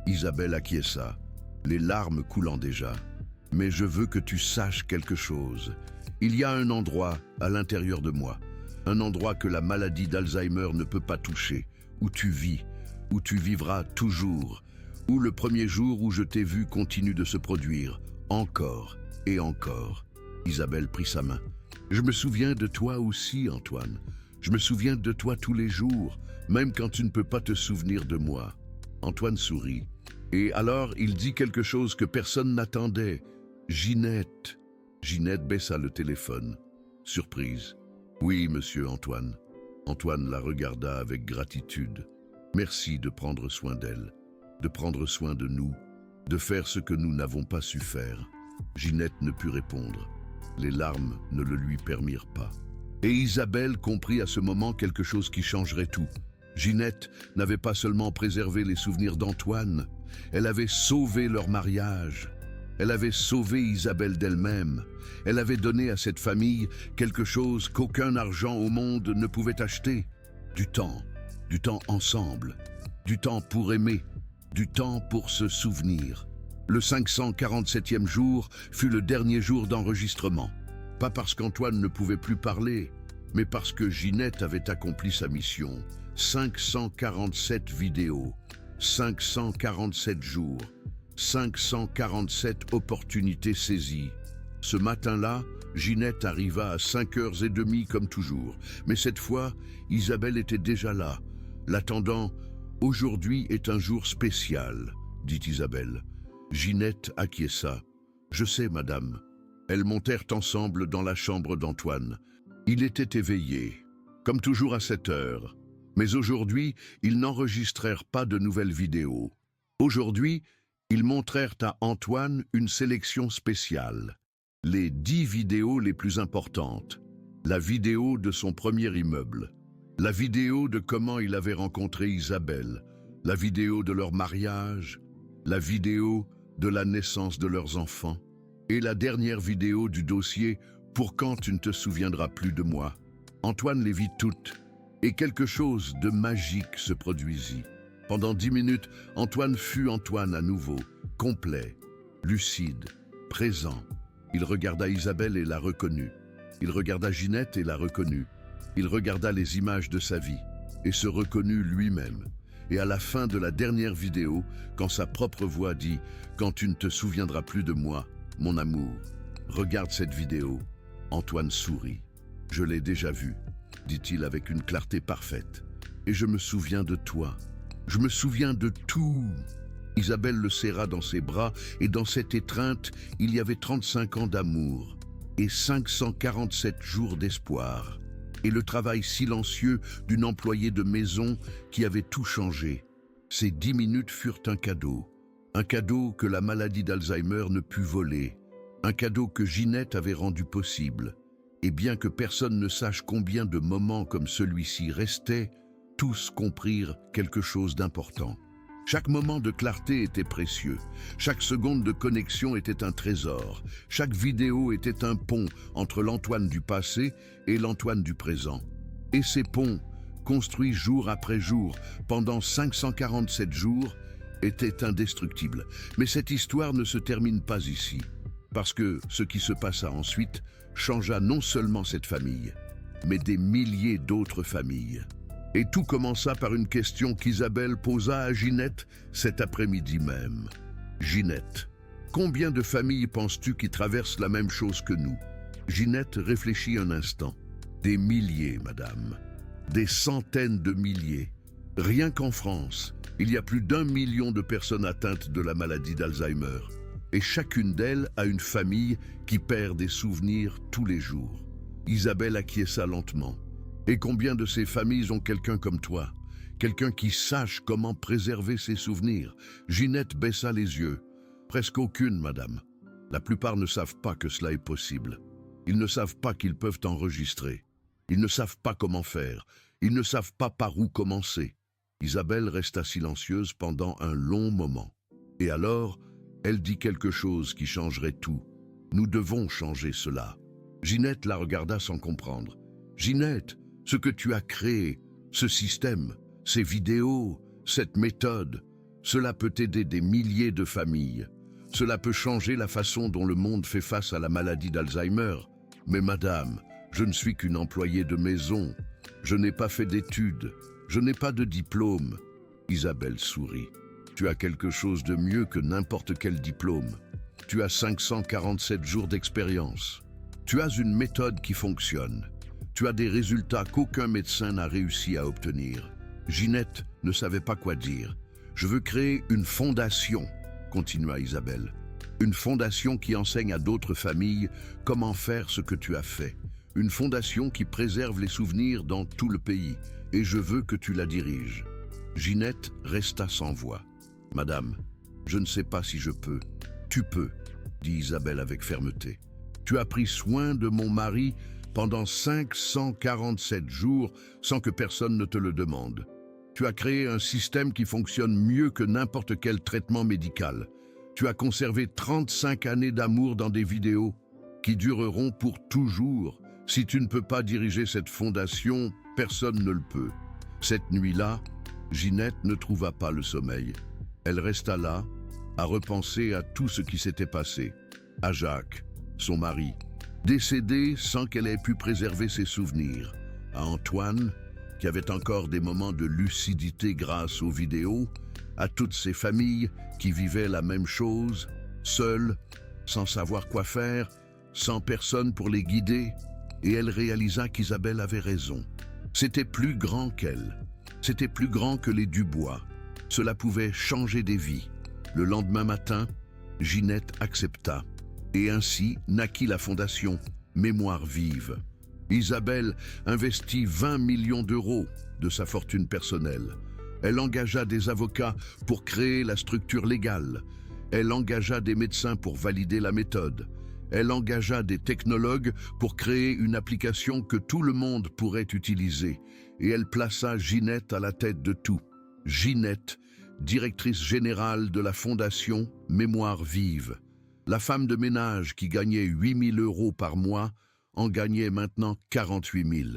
Speaker 1: Isabelle acquiesça, les larmes coulant déjà. « Mais je veux que tu saches quelque chose. Il y a un endroit à l'intérieur de moi, un endroit que la maladie d'Alzheimer ne peut pas toucher, où tu vis, où tu vivras toujours, où le premier jour où je t'ai vu continue de se produire, encore et encore. » Isabelle prit sa main. « Je me souviens de toi aussi, Antoine. Je me souviens de toi tous les jours, même quand tu ne peux pas te souvenir de moi. » Antoine sourit. Et alors il dit quelque chose que personne n'attendait. « Ginette. » Ginette baissa le téléphone. Surprise. « Oui, monsieur Antoine. » Antoine la regarda avec gratitude. « Merci de prendre soin d'elle, de prendre soin de nous, de faire ce que nous n'avons pas su faire. » Ginette ne put répondre. Les larmes ne le lui permirent pas. Et Isabelle comprit à ce moment quelque chose qui changerait tout. Ginette n'avait pas seulement préservé les souvenirs d'Antoine, elle avait sauvé leur mariage. Elle avait sauvé Isabelle d'elle-même. Elle avait donné à cette famille quelque chose qu'aucun argent au monde ne pouvait acheter. Du temps ensemble, du temps pour aimer, du temps pour se souvenir. Le 547e jour fut le dernier jour d'enregistrement. Pas parce qu'Antoine ne pouvait plus parler, mais parce que Ginette avait accompli sa mission. 547 vidéos, 547 jours, 547 opportunités saisies. Ce matin-là, Ginette arriva à 5h30 comme toujours. Mais cette fois, Isabelle était déjà là, l'attendant. « Aujourd'hui est un jour spécial, » dit Isabelle. Ginette acquiesça. « Je sais, madame. » Elles montèrent ensemble dans la chambre d'Antoine. Il était éveillé, comme toujours à 7h. Mais aujourd'hui, ils n'enregistrèrent pas de nouvelles vidéos. Aujourd'hui, ils montrèrent à Antoine une sélection spéciale. Les 10 vidéos les plus importantes. La vidéo de son premier immeuble. La vidéo de comment il avait rencontré Isabelle. La vidéo de leur mariage. La vidéo de la naissance de leurs enfants. Et la dernière vidéo du dossier « Pour quand tu ne te souviendras plus de moi ?» Antoine les vit toutes, et quelque chose de magique se produisit. Pendant 10 minutes, Antoine fut Antoine à nouveau, complet, lucide, présent. Il regarda Isabelle et la reconnut. Il regarda Ginette et la reconnut. Il regarda les images de sa vie, et se reconnut lui-même. Et à la fin de la dernière vidéo, quand sa propre voix dit « Quand tu ne te souviendras plus de moi, mon amour, regarde cette vidéo. » Antoine sourit. « Je l'ai déjà vue, » dit-il avec une clarté parfaite. « Et je me souviens de toi. Je me souviens de tout. » Isabelle le serra dans ses bras, et dans cette étreinte, il y avait 35 ans d'amour et 547 jours d'espoir. Et le travail silencieux d'une employée de maison qui avait tout changé. Ces 10 minutes furent un cadeau que la maladie d'Alzheimer ne put voler, un cadeau que Ginette avait rendu possible. Et bien que personne ne sache combien de moments comme celui-ci restaient, tous comprirent quelque chose d'important. Chaque moment de clarté était précieux, chaque seconde de connexion était un trésor, chaque vidéo était un pont entre l'Antoine du passé et l'Antoine du présent. Et ces ponts, construits jour après jour, pendant 547 jours, étaient indestructibles. Mais cette histoire ne se termine pas ici, parce que ce qui se passa ensuite changea non seulement cette famille, mais des milliers d'autres familles. Et tout commença par une question qu'Isabelle posa à Ginette cet après-midi même. « Ginette, combien de familles penses-tu qui traversent la même chose que nous ?» Ginette réfléchit un instant. « Des milliers, madame. Des centaines de milliers. Rien qu'en France, il y a plus d'1 million de personnes atteintes de la maladie d'Alzheimer. Et chacune d'elles a une famille qui perd des souvenirs tous les jours. » Isabelle acquiesça lentement. « Et combien de ces familles ont quelqu'un comme toi, quelqu'un qui sache comment préserver ses souvenirs ?» Ginette baissa les yeux. « Presque aucune, madame. La plupart ne savent pas que cela est possible. Ils ne savent pas qu'ils peuvent enregistrer. Ils ne savent pas comment faire. Ils ne savent pas par où commencer. Isabelle resta silencieuse pendant un long moment. Et alors, elle dit quelque chose qui changerait tout. Nous devons changer cela. Ginette la regarda sans comprendre. Ginette, ce que tu as créé, ce système, ces vidéos, cette méthode, cela peut aider des milliers de familles. Cela peut changer la façon dont le monde fait face à la maladie d'Alzheimer. Mais madame, je ne suis qu'une employée de maison. Je n'ai pas fait d'études. Je n'ai pas de diplôme. Isabelle sourit. Tu as quelque chose de mieux que n'importe quel diplôme. Tu as 547 jours d'expérience. Tu as une méthode qui fonctionne. Tu as des résultats qu'aucun médecin n'a réussi à obtenir. Ginette ne savait pas quoi dire. Je veux créer une fondation, continua Isabelle. Une fondation qui enseigne à d'autres familles comment faire ce que tu as fait. Une fondation qui préserve les souvenirs dans tout le pays. Et je veux que tu la diriges. Ginette resta sans voix. Madame, je ne sais pas si je peux. Tu peux, dit Isabelle avec fermeté. Tu as pris soin de mon mari pendant 547 jours sans que personne ne te le demande. Tu as créé un système qui fonctionne mieux que n'importe quel traitement médical. Tu as conservé 35 années d'amour dans des vidéos qui dureront pour toujours. Si tu ne peux pas diriger cette fondation, personne ne le peut. Cette nuit-là, Ginette ne trouva pas le sommeil. Elle resta là, à repenser à tout ce qui s'était passé. À Jacques, son mari, décédé sans qu'elle ait pu préserver ses souvenirs. À Antoine, qui avait encore des moments de lucidité grâce aux vidéos. À toutes ces familles qui vivaient la même chose, seules, sans savoir quoi faire, sans personne pour les guider. Et elle réalisa qu'Isabelle avait raison. C'était plus grand qu'elle. C'était plus grand que les Dubois. Cela pouvait changer des vies. Le lendemain matin, Ginette accepta. Et ainsi naquit la fondation Mémoire vive. Isabelle investit 20 millions d'euros de sa fortune personnelle. Elle engagea des avocats pour créer la structure légale. Elle engagea des médecins pour valider la méthode. Elle engagea des technologues pour créer une application que tout le monde pourrait utiliser. Et elle plaça Ginette à la tête de tout. Ginette, directrice générale de la fondation Mémoire vive. La femme de ménage qui gagnait 8 000 euros par mois en gagnait maintenant 48 000.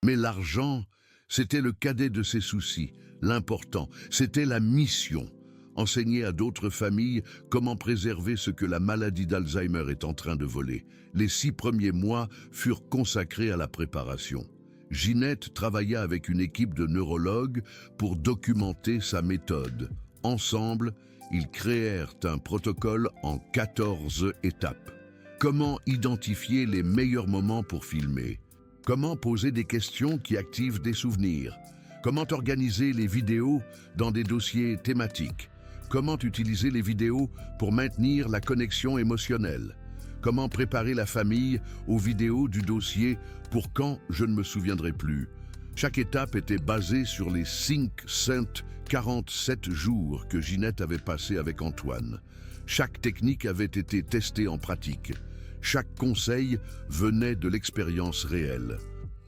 Speaker 1: Mais l'argent, c'était le cadet de ses soucis. L'important, c'était la mission. Enseigner à d'autres familles comment préserver ce que la maladie d'Alzheimer est en train de voler. Les 6 premiers mois furent consacrés à la préparation. Ginette travailla avec une équipe de neurologues pour documenter sa méthode. Ensemble, ils créèrent un protocole en 14 étapes. Comment identifier les meilleurs moments pour filmer? Comment poser des questions qui activent des souvenirs? Comment organiser les vidéos dans des dossiers thématiques? Comment utiliser les vidéos pour maintenir la connexion émotionnelle? Comment préparer la famille aux vidéos du dossier pour quand je ne me souviendrai plus? Chaque étape était basée sur les 547 jours que Ginette avait passés avec Antoine. Chaque technique avait été testée en pratique. Chaque conseil venait de l'expérience réelle.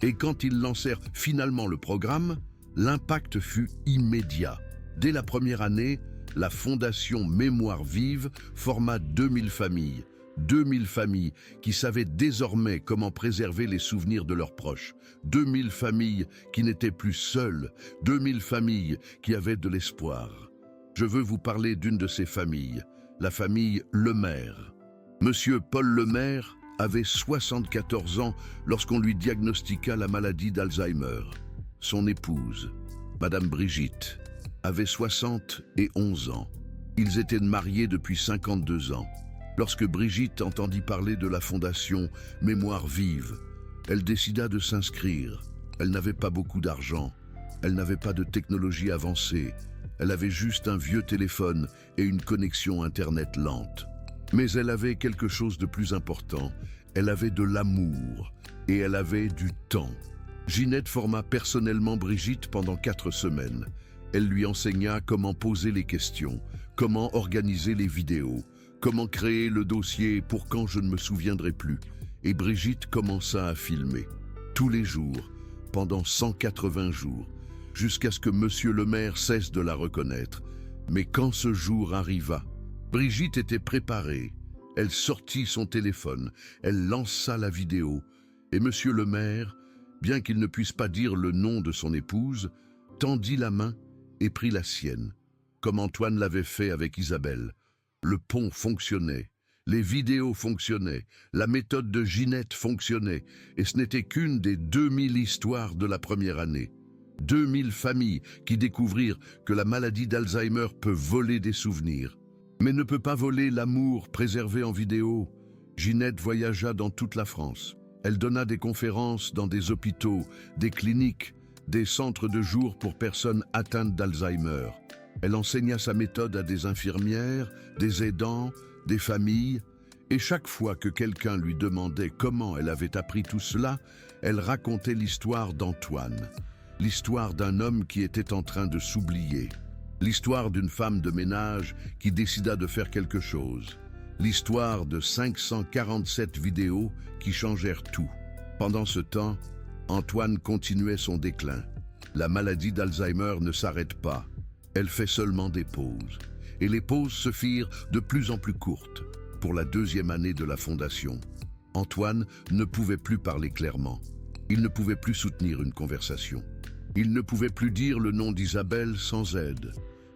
Speaker 1: Et quand ils lancèrent finalement le programme, l'impact fut immédiat. Dès la première année, la Fondation Mémoire vive forma 2000 familles. 2000 familles qui savaient désormais comment préserver les souvenirs de leurs proches. 2000 familles qui n'étaient plus seules. 2000 familles qui avaient de l'espoir. Je veux vous parler d'une de ces familles, la famille Lemaire. Monsieur Paul Lemaire avait 74 ans lorsqu'on lui diagnostiqua la maladie d'Alzheimer. Son épouse, Madame Brigitte, avait 71 ans. Ils étaient mariés depuis 52 ans. Lorsque Brigitte entendit parler de la fondation Mémoire vive, elle décida de s'inscrire. Elle n'avait pas beaucoup d'argent. Elle n'avait pas de technologie avancée. Elle avait juste un vieux téléphone et une connexion Internet lente. Mais elle avait quelque chose de plus important. Elle avait de l'amour et elle avait du temps. Ginette forma personnellement Brigitte pendant 4 semaines. Elle lui enseigna comment poser les questions, comment organiser les vidéos, comment créer le dossier pour quand je ne me souviendrai plus. et Brigitte commença à filmer, tous les jours, pendant 180 jours, jusqu'à ce que Monsieur le maire cesse de la reconnaître. Mais quand ce jour arriva, Brigitte était préparée. Elle sortit son téléphone, elle lança la vidéo, et Monsieur le maire, bien qu'il ne puisse pas dire le nom de son épouse, tendit la main et prit la sienne, comme Antoine l'avait fait avec Isabelle. Le pont fonctionnait, les vidéos fonctionnaient, la méthode de Ginette fonctionnait, et ce n'était qu'une des 2000 histoires de la première année. 2000 familles qui découvrirent que la maladie d'Alzheimer peut voler des souvenirs, mais ne peut pas voler l'amour préservé en vidéo. Ginette voyagea dans toute la France. Elle donna des conférences dans des hôpitaux, des cliniques, des centres de jour pour personnes atteintes d'Alzheimer. Elle enseigna sa méthode à des infirmières, des aidants, des familles, et chaque fois que quelqu'un lui demandait comment elle avait appris tout cela, elle racontait l'histoire d'Antoine, l'histoire d'un homme qui était en train de s'oublier, l'histoire d'une femme de ménage qui décida de faire quelque chose, l'histoire de 547 vidéos qui changèrent tout. Pendant ce temps, Antoine continuait son déclin. La maladie d'Alzheimer ne s'arrête pas, elle fait seulement des pauses. Et les pauses se firent de plus en plus courtes. Pour la 2e année de la fondation, Antoine ne pouvait plus parler clairement. Il ne pouvait plus soutenir une conversation. Il ne pouvait plus dire le nom d'Isabelle sans aide.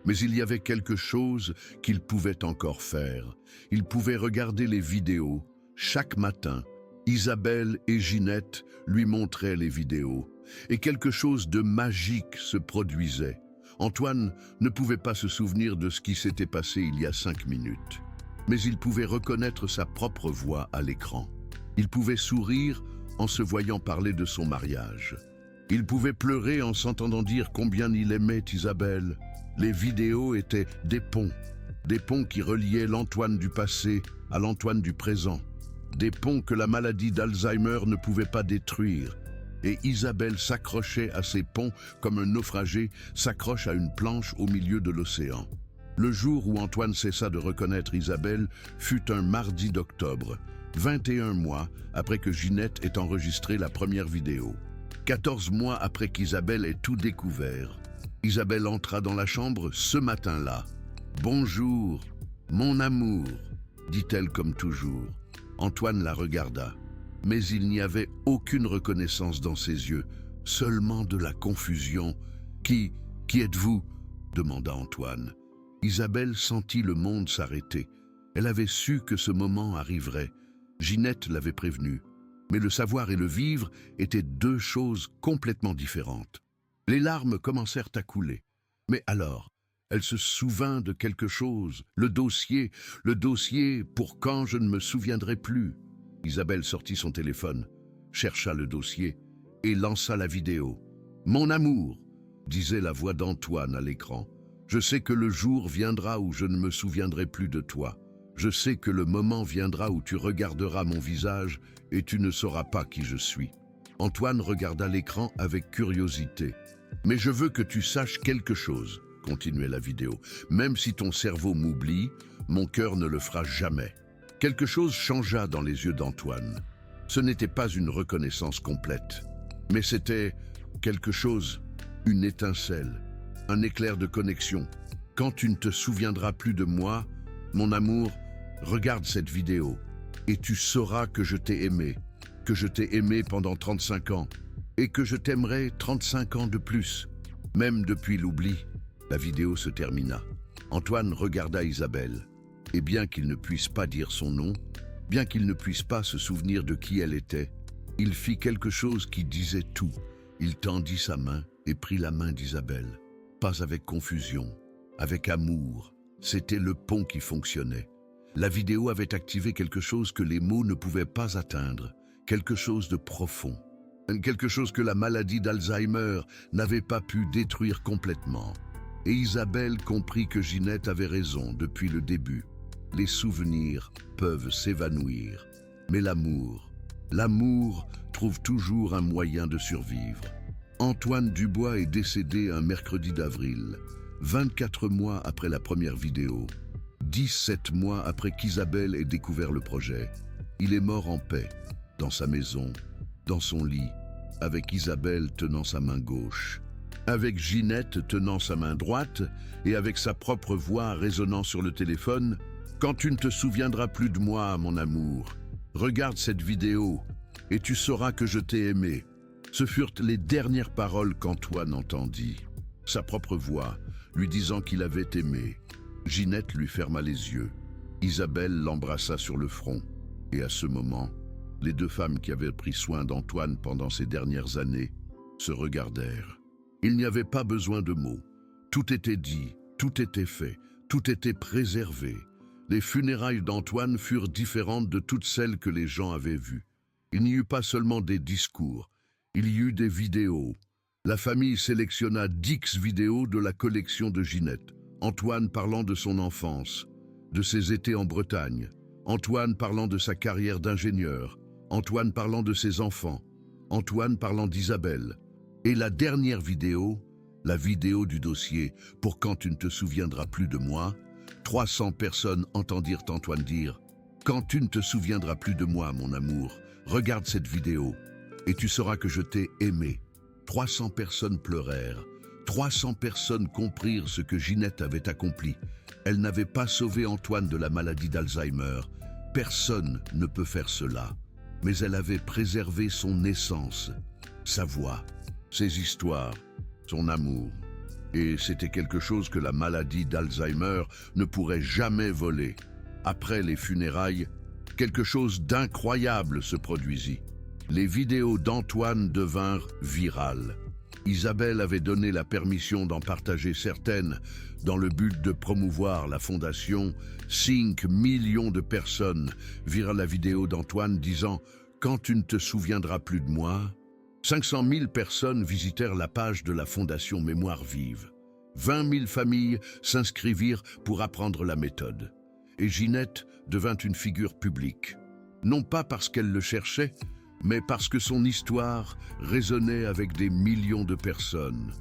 Speaker 1: Mais il y avait quelque chose qu'il pouvait encore faire. Il pouvait regarder les vidéos. Chaque matin, Isabelle et Ginette lui montraient les vidéos. Et quelque chose de magique se produisait. Antoine ne pouvait pas se souvenir de ce qui s'était passé il y a 5 minutes. Mais il pouvait reconnaître sa propre voix à l'écran. Il pouvait sourire en se voyant parler de son mariage. Il pouvait pleurer en s'entendant dire combien il aimait Isabelle. Les vidéos étaient des ponts qui reliaient l'Antoine du passé à l'Antoine du présent. Des ponts que la maladie d'Alzheimer ne pouvait pas détruire. Et Isabelle s'accrochait à ces ponts comme un naufragé s'accroche à une planche au milieu de l'océan. Le jour où Antoine cessa de reconnaître Isabelle fut un mardi d'octobre, 21 mois après que Ginette ait enregistré la première vidéo. 14 mois après qu'Isabelle ait tout découvert, Isabelle entra dans la chambre ce matin-là. « Bonjour, mon amour », dit-elle comme toujours. Antoine la regarda. Mais il n'y avait aucune reconnaissance dans ses yeux, seulement de la confusion. « Qui êtes-vous » demanda Antoine. Isabelle sentit le monde s'arrêter. Elle avait su que ce moment arriverait. Ginette l'avait prévenu. Mais le savoir et le vivre étaient 2 choses complètement différentes. Les larmes commencèrent à couler. Mais alors, elle se souvint de quelque chose, le dossier pour quand je ne me souviendrai plus. Isabelle sortit son téléphone, chercha le dossier et lança la vidéo. « Mon amour », disait la voix d'Antoine à l'écran, « je sais que le jour viendra où je ne me souviendrai plus de toi. Je sais que le moment viendra où tu regarderas mon visage et tu ne sauras pas qui je suis. » Antoine regarda l'écran avec curiosité. « Mais je veux que tu saches quelque chose, » continuait la vidéo. « Même si ton cerveau m'oublie, mon cœur ne le fera jamais. » Quelque chose changea dans les yeux d'Antoine. Ce n'était pas une reconnaissance complète, mais c'était quelque chose, une étincelle, un éclair de connexion. Quand tu ne te souviendras plus de moi, mon amour, regarde cette vidéo et tu sauras que je t'ai aimé pendant 35 ans et que je t'aimerai 35 ans de plus, même depuis l'oubli. La vidéo se termina. Antoine regarda Isabelle. Et bien qu'il ne puisse pas dire son nom, bien qu'il ne puisse pas se souvenir de qui elle était, il fit quelque chose qui disait tout. Il tendit sa main et prit la main d'Isabelle. Pas avec confusion, avec amour. C'était le pont qui fonctionnait. La vidéo avait activé quelque chose que les mots ne pouvaient pas atteindre, quelque chose de profond, quelque chose que la maladie d'Alzheimer n'avait pas pu détruire complètement. Et Isabelle comprit que Ginette avait raison depuis le début. Les souvenirs peuvent s'évanouir, mais l'amour trouve toujours un moyen de survivre. Antoine Dubois est décédé un mercredi d'avril, 24 mois après la première vidéo, 17 mois après qu'Isabelle ait découvert le projet. Il est mort en paix. dans sa maison, dans son lit, avec Isabelle tenant sa main gauche, avec Ginette tenant sa main droite et avec sa propre voix résonnant sur le téléphone. Quand tu ne te souviendras plus de moi, mon amour, regarde cette vidéo et tu sauras que je t'ai aimé. Ce furent les dernières paroles qu'Antoine entendit. Sa propre voix lui disant qu'il avait aimé. Ginette lui ferma les yeux. Isabelle l'embrassa sur le front. Et à ce moment, les deux femmes qui avaient pris soin d'Antoine pendant ces dernières années se regardèrent. Il n'y avait pas besoin de mots. Tout était dit, tout était fait, tout était préservé. Les funérailles d'Antoine furent différentes de toutes celles que les gens avaient vues. Il n'y eut pas seulement des discours, il y eut des vidéos. La famille sélectionna 10 vidéos de la collection de Ginette. Antoine parlant de son enfance, de ses étés en Bretagne, Antoine parlant de sa carrière d'ingénieur, Antoine parlant de ses enfants, Antoine parlant d'Isabelle. Et la dernière vidéo, la vidéo du dossier « Pour quand tu ne te souviendras plus de moi », 300 personnes entendirent Antoine dire « Quand tu ne te souviendras plus de moi, mon amour, regarde cette vidéo et tu sauras que je t'ai aimé ». 300 personnes pleurèrent. 300 personnes comprirent ce que Ginette avait accompli. Elle n'avait pas sauvé Antoine de la maladie d'Alzheimer. Personne ne peut faire cela. Mais elle avait préservé son essence, sa voix, ses histoires, son amour. Et c'était quelque chose que la maladie d'Alzheimer ne pourrait jamais voler. Après les funérailles, quelque chose d'incroyable se produisit. Les vidéos d'Antoine devinrent virales. Isabelle avait donné la permission d'en partager certaines dans le but de promouvoir la fondation. 5 millions de personnes virent la vidéo d'Antoine disant « Quand tu ne te souviendras plus de moi ». 500 000 personnes visitèrent la page de la Fondation Mémoire Vive. 20 000 familles s'inscrivirent pour apprendre la méthode. Et Ginette devint une figure publique. Non pas parce qu'elle le cherchait, mais parce que son histoire résonnait avec des millions de personnes.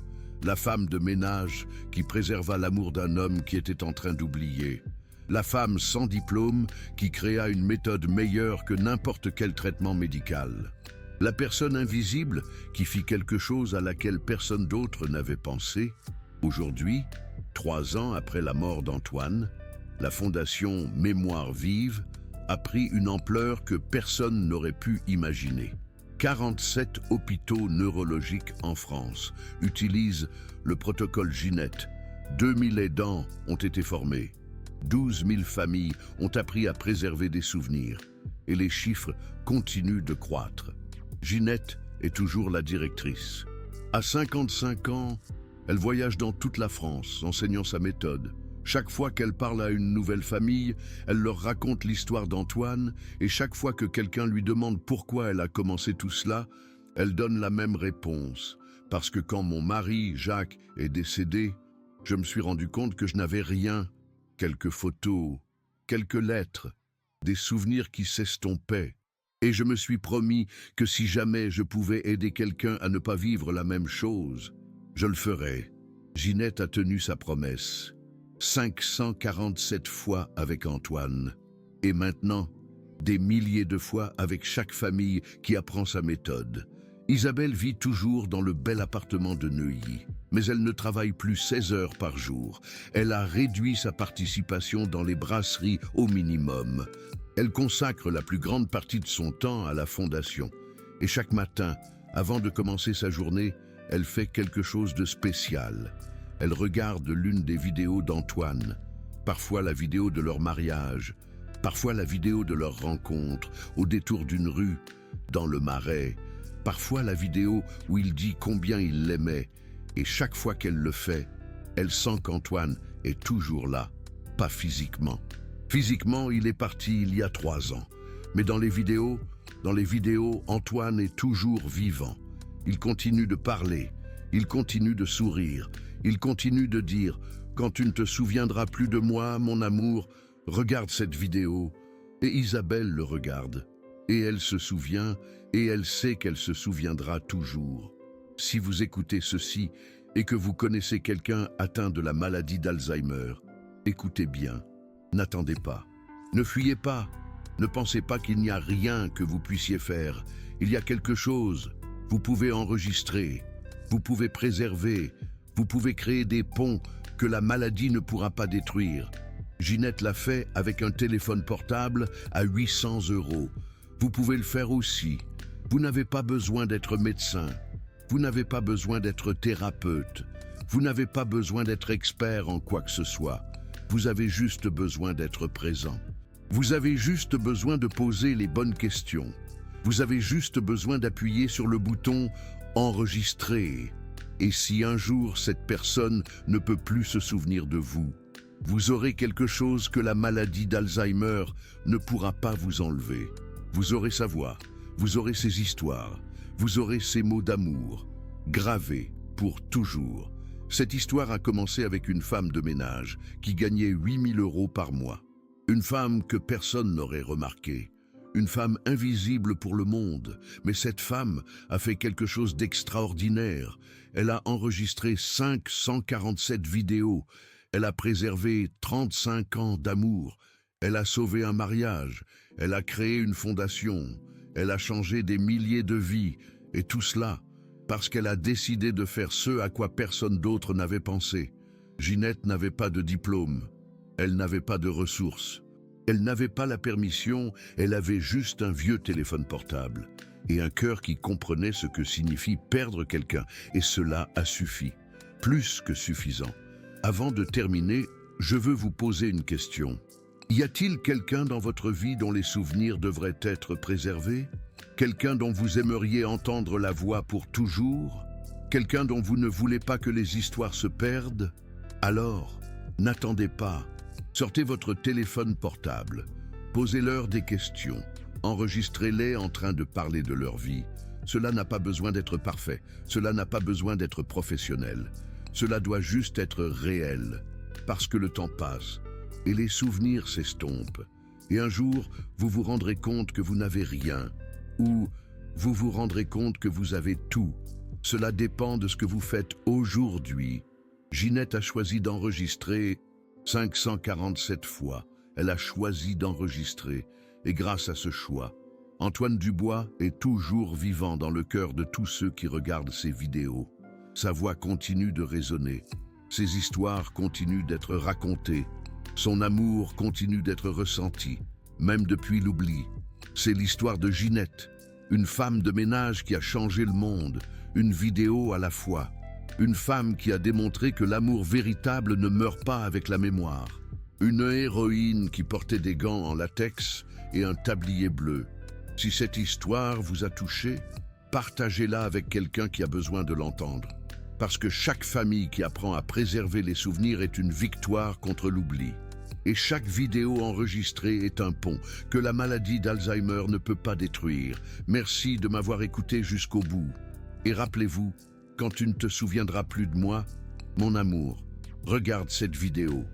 Speaker 1: La femme de ménage qui préserva l'amour d'un homme qui était en train d'oublier. La femme sans diplôme qui créa une méthode meilleure que n'importe quel traitement médical. La personne invisible qui fit quelque chose à laquelle personne d'autre n'avait pensé. Aujourd'hui, 3 ans après la mort d'Antoine, la fondation Mémoire Vive a pris une ampleur que personne n'aurait pu imaginer. 47 hôpitaux neurologiques en France utilisent le protocole Ginette. 2000 aidants ont été formés. 12 000 familles ont appris à préserver des souvenirs. Et les chiffres continuent de croître. Ginette est toujours la directrice. À 55 ans, elle voyage dans toute la France, enseignant sa méthode. Chaque fois qu'elle parle à une nouvelle famille, elle leur raconte l'histoire d'Antoine et chaque fois que quelqu'un lui demande pourquoi elle a commencé tout cela, elle donne la même réponse. Parce que quand mon mari, Jacques, est décédé, je me suis rendu compte que je n'avais rien. Quelques photos, quelques lettres, des souvenirs qui s'estompaient. Et je me suis promis que si jamais je pouvais aider quelqu'un à ne pas vivre la même chose, je le ferais. Ginette a tenu sa promesse. 547 fois avec Antoine. Et maintenant, des milliers de fois avec chaque famille qui apprend sa méthode. Isabelle vit toujours dans le bel appartement de Neuilly. Mais elle ne travaille plus 16 heures par jour. Elle a réduit sa participation dans les brasseries au minimum. Elle consacre la plus grande partie de son temps à la fondation. Et chaque matin, avant de commencer sa journée, elle fait quelque chose de spécial. Elle regarde l'une des vidéos d'Antoine, parfois la vidéo de leur mariage, parfois la vidéo de leur rencontre, au détour d'une rue, dans le Marais, parfois la vidéo où il dit combien il l'aimait, et chaque fois qu'elle le fait, elle sent qu'Antoine est toujours là, pas physiquement. Physiquement, il est parti il y a 3 ans, mais dans les vidéos, Antoine est toujours vivant. Il continue de parler, il continue de sourire, il continue de dire « Quand tu ne te souviendras plus de moi, mon amour, regarde cette vidéo ». Et Isabelle le regarde, et elle se souvient, et elle sait qu'elle se souviendra toujours. Si vous écoutez ceci et que vous connaissez quelqu'un atteint de la maladie d'Alzheimer, écoutez bien, n'attendez pas, ne fuyez pas, Ne pensez pas qu'il n'y a rien que vous puissiez faire. Il y a quelque chose. Vous pouvez enregistrer, vous pouvez préserver, vous pouvez créer des ponts que la maladie ne pourra pas détruire. Ginette l'a fait avec un téléphone portable à 800 €. Vous pouvez le faire aussi. Vous n'avez pas besoin d'être médecin. Vous n'avez pas besoin d'être thérapeute. Vous n'avez pas besoin d'être expert en quoi que ce soit. Vous avez juste besoin d'être présent. Vous avez juste besoin de poser les bonnes questions. Vous avez juste besoin d'appuyer sur le bouton « Enregistrer ». Et si un jour cette personne ne peut plus se souvenir de vous, vous aurez quelque chose que la maladie d'Alzheimer ne pourra pas vous enlever. Vous aurez sa voix, vous aurez ses histoires, vous aurez ses mots d'amour, gravés pour toujours. Cette histoire a commencé avec une femme de ménage qui gagnait 8 000 € par mois. Une femme que personne n'aurait remarquée. Une femme invisible pour le monde. Mais cette femme a fait quelque chose d'extraordinaire. Elle a enregistré 547 vidéos. Elle a préservé 35 ans d'amour. Elle a sauvé un mariage. Elle a créé une fondation. Elle a changé des milliers de vies. Et tout cela parce qu'elle a décidé de faire ce à quoi personne d'autre n'avait pensé. Ginette n'avait pas de diplôme. Elle n'avait pas de ressources. Elle n'avait pas la permission, elle avait juste un vieux téléphone portable et un cœur qui comprenait ce que signifie perdre quelqu'un, et cela a suffi, plus que suffisant. Avant de terminer, je veux vous poser une question. Y a-t-il quelqu'un dans votre vie dont les souvenirs devraient être préservés? Quelqu'un dont vous aimeriez entendre la voix pour toujours? Quelqu'un dont vous ne voulez pas que les histoires se perdent? Alors, n'attendez pas. Sortez votre téléphone portable, posez-leur des questions, enregistrez-les en train de parler de leur vie. Cela n'a pas besoin d'être parfait, cela n'a pas besoin d'être professionnel. Cela doit juste être réel, parce que le temps passe et les souvenirs s'estompent. Et un jour, vous vous rendrez compte que vous n'avez rien, ou vous vous rendrez compte que vous avez tout. Cela dépend de ce que vous faites aujourd'hui. Ginette a choisi d'enregistrer 547 fois. Elle a choisi d'enregistrer. Et grâce à ce choix, Antoine Dubois est toujours vivant dans le cœur de tous ceux qui regardent ses vidéos. Sa voix continue de résonner. Ses histoires continuent d'être racontées. Son amour continue d'être ressenti, même depuis l'oubli. C'est l'histoire de Ginette, une femme de ménage qui a changé le monde, une vidéo à la fois. Une femme qui a démontré que l'amour véritable ne meurt pas avec la mémoire. Une héroïne qui portait des gants en latex et un tablier bleu. Si cette histoire vous a touché, partagez-la avec quelqu'un qui a besoin de l'entendre. Parce que chaque famille qui apprend à préserver les souvenirs est une victoire contre l'oubli. Et chaque vidéo enregistrée est un pont que la maladie d'Alzheimer ne peut pas détruire. Merci de m'avoir écouté jusqu'au bout. Et rappelez-vous, quand tu ne te souviendras plus de moi, mon amour, regarde cette vidéo.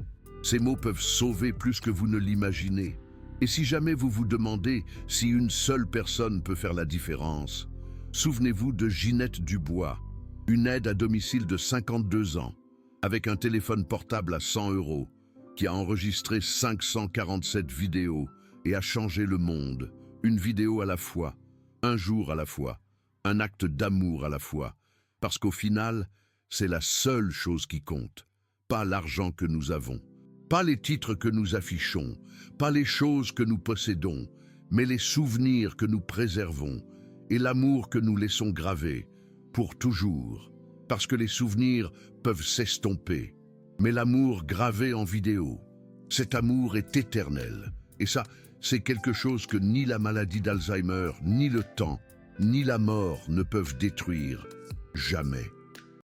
Speaker 1: Ces mots peuvent sauver plus que vous ne l'imaginez. Et si jamais vous vous demandez si une seule personne peut faire la différence, souvenez-vous de Ginette Dubois, une aide à domicile de 52 ans, avec un téléphone portable à 100 €, qui a enregistré 547 vidéos et a changé le monde. Une vidéo à la fois, un jour à la fois, un acte d'amour à la fois. Parce qu'au final, c'est la seule chose qui compte. Pas l'argent que nous avons, pas les titres que nous affichons, pas les choses que nous possédons, mais les souvenirs que nous préservons et l'amour que nous laissons graver pour toujours. Parce que les souvenirs peuvent s'estomper, mais l'amour gravé en vidéo, cet amour est éternel. Et ça, c'est quelque chose que ni la maladie d'Alzheimer, ni le temps, ni la mort ne peuvent détruire. Jamais.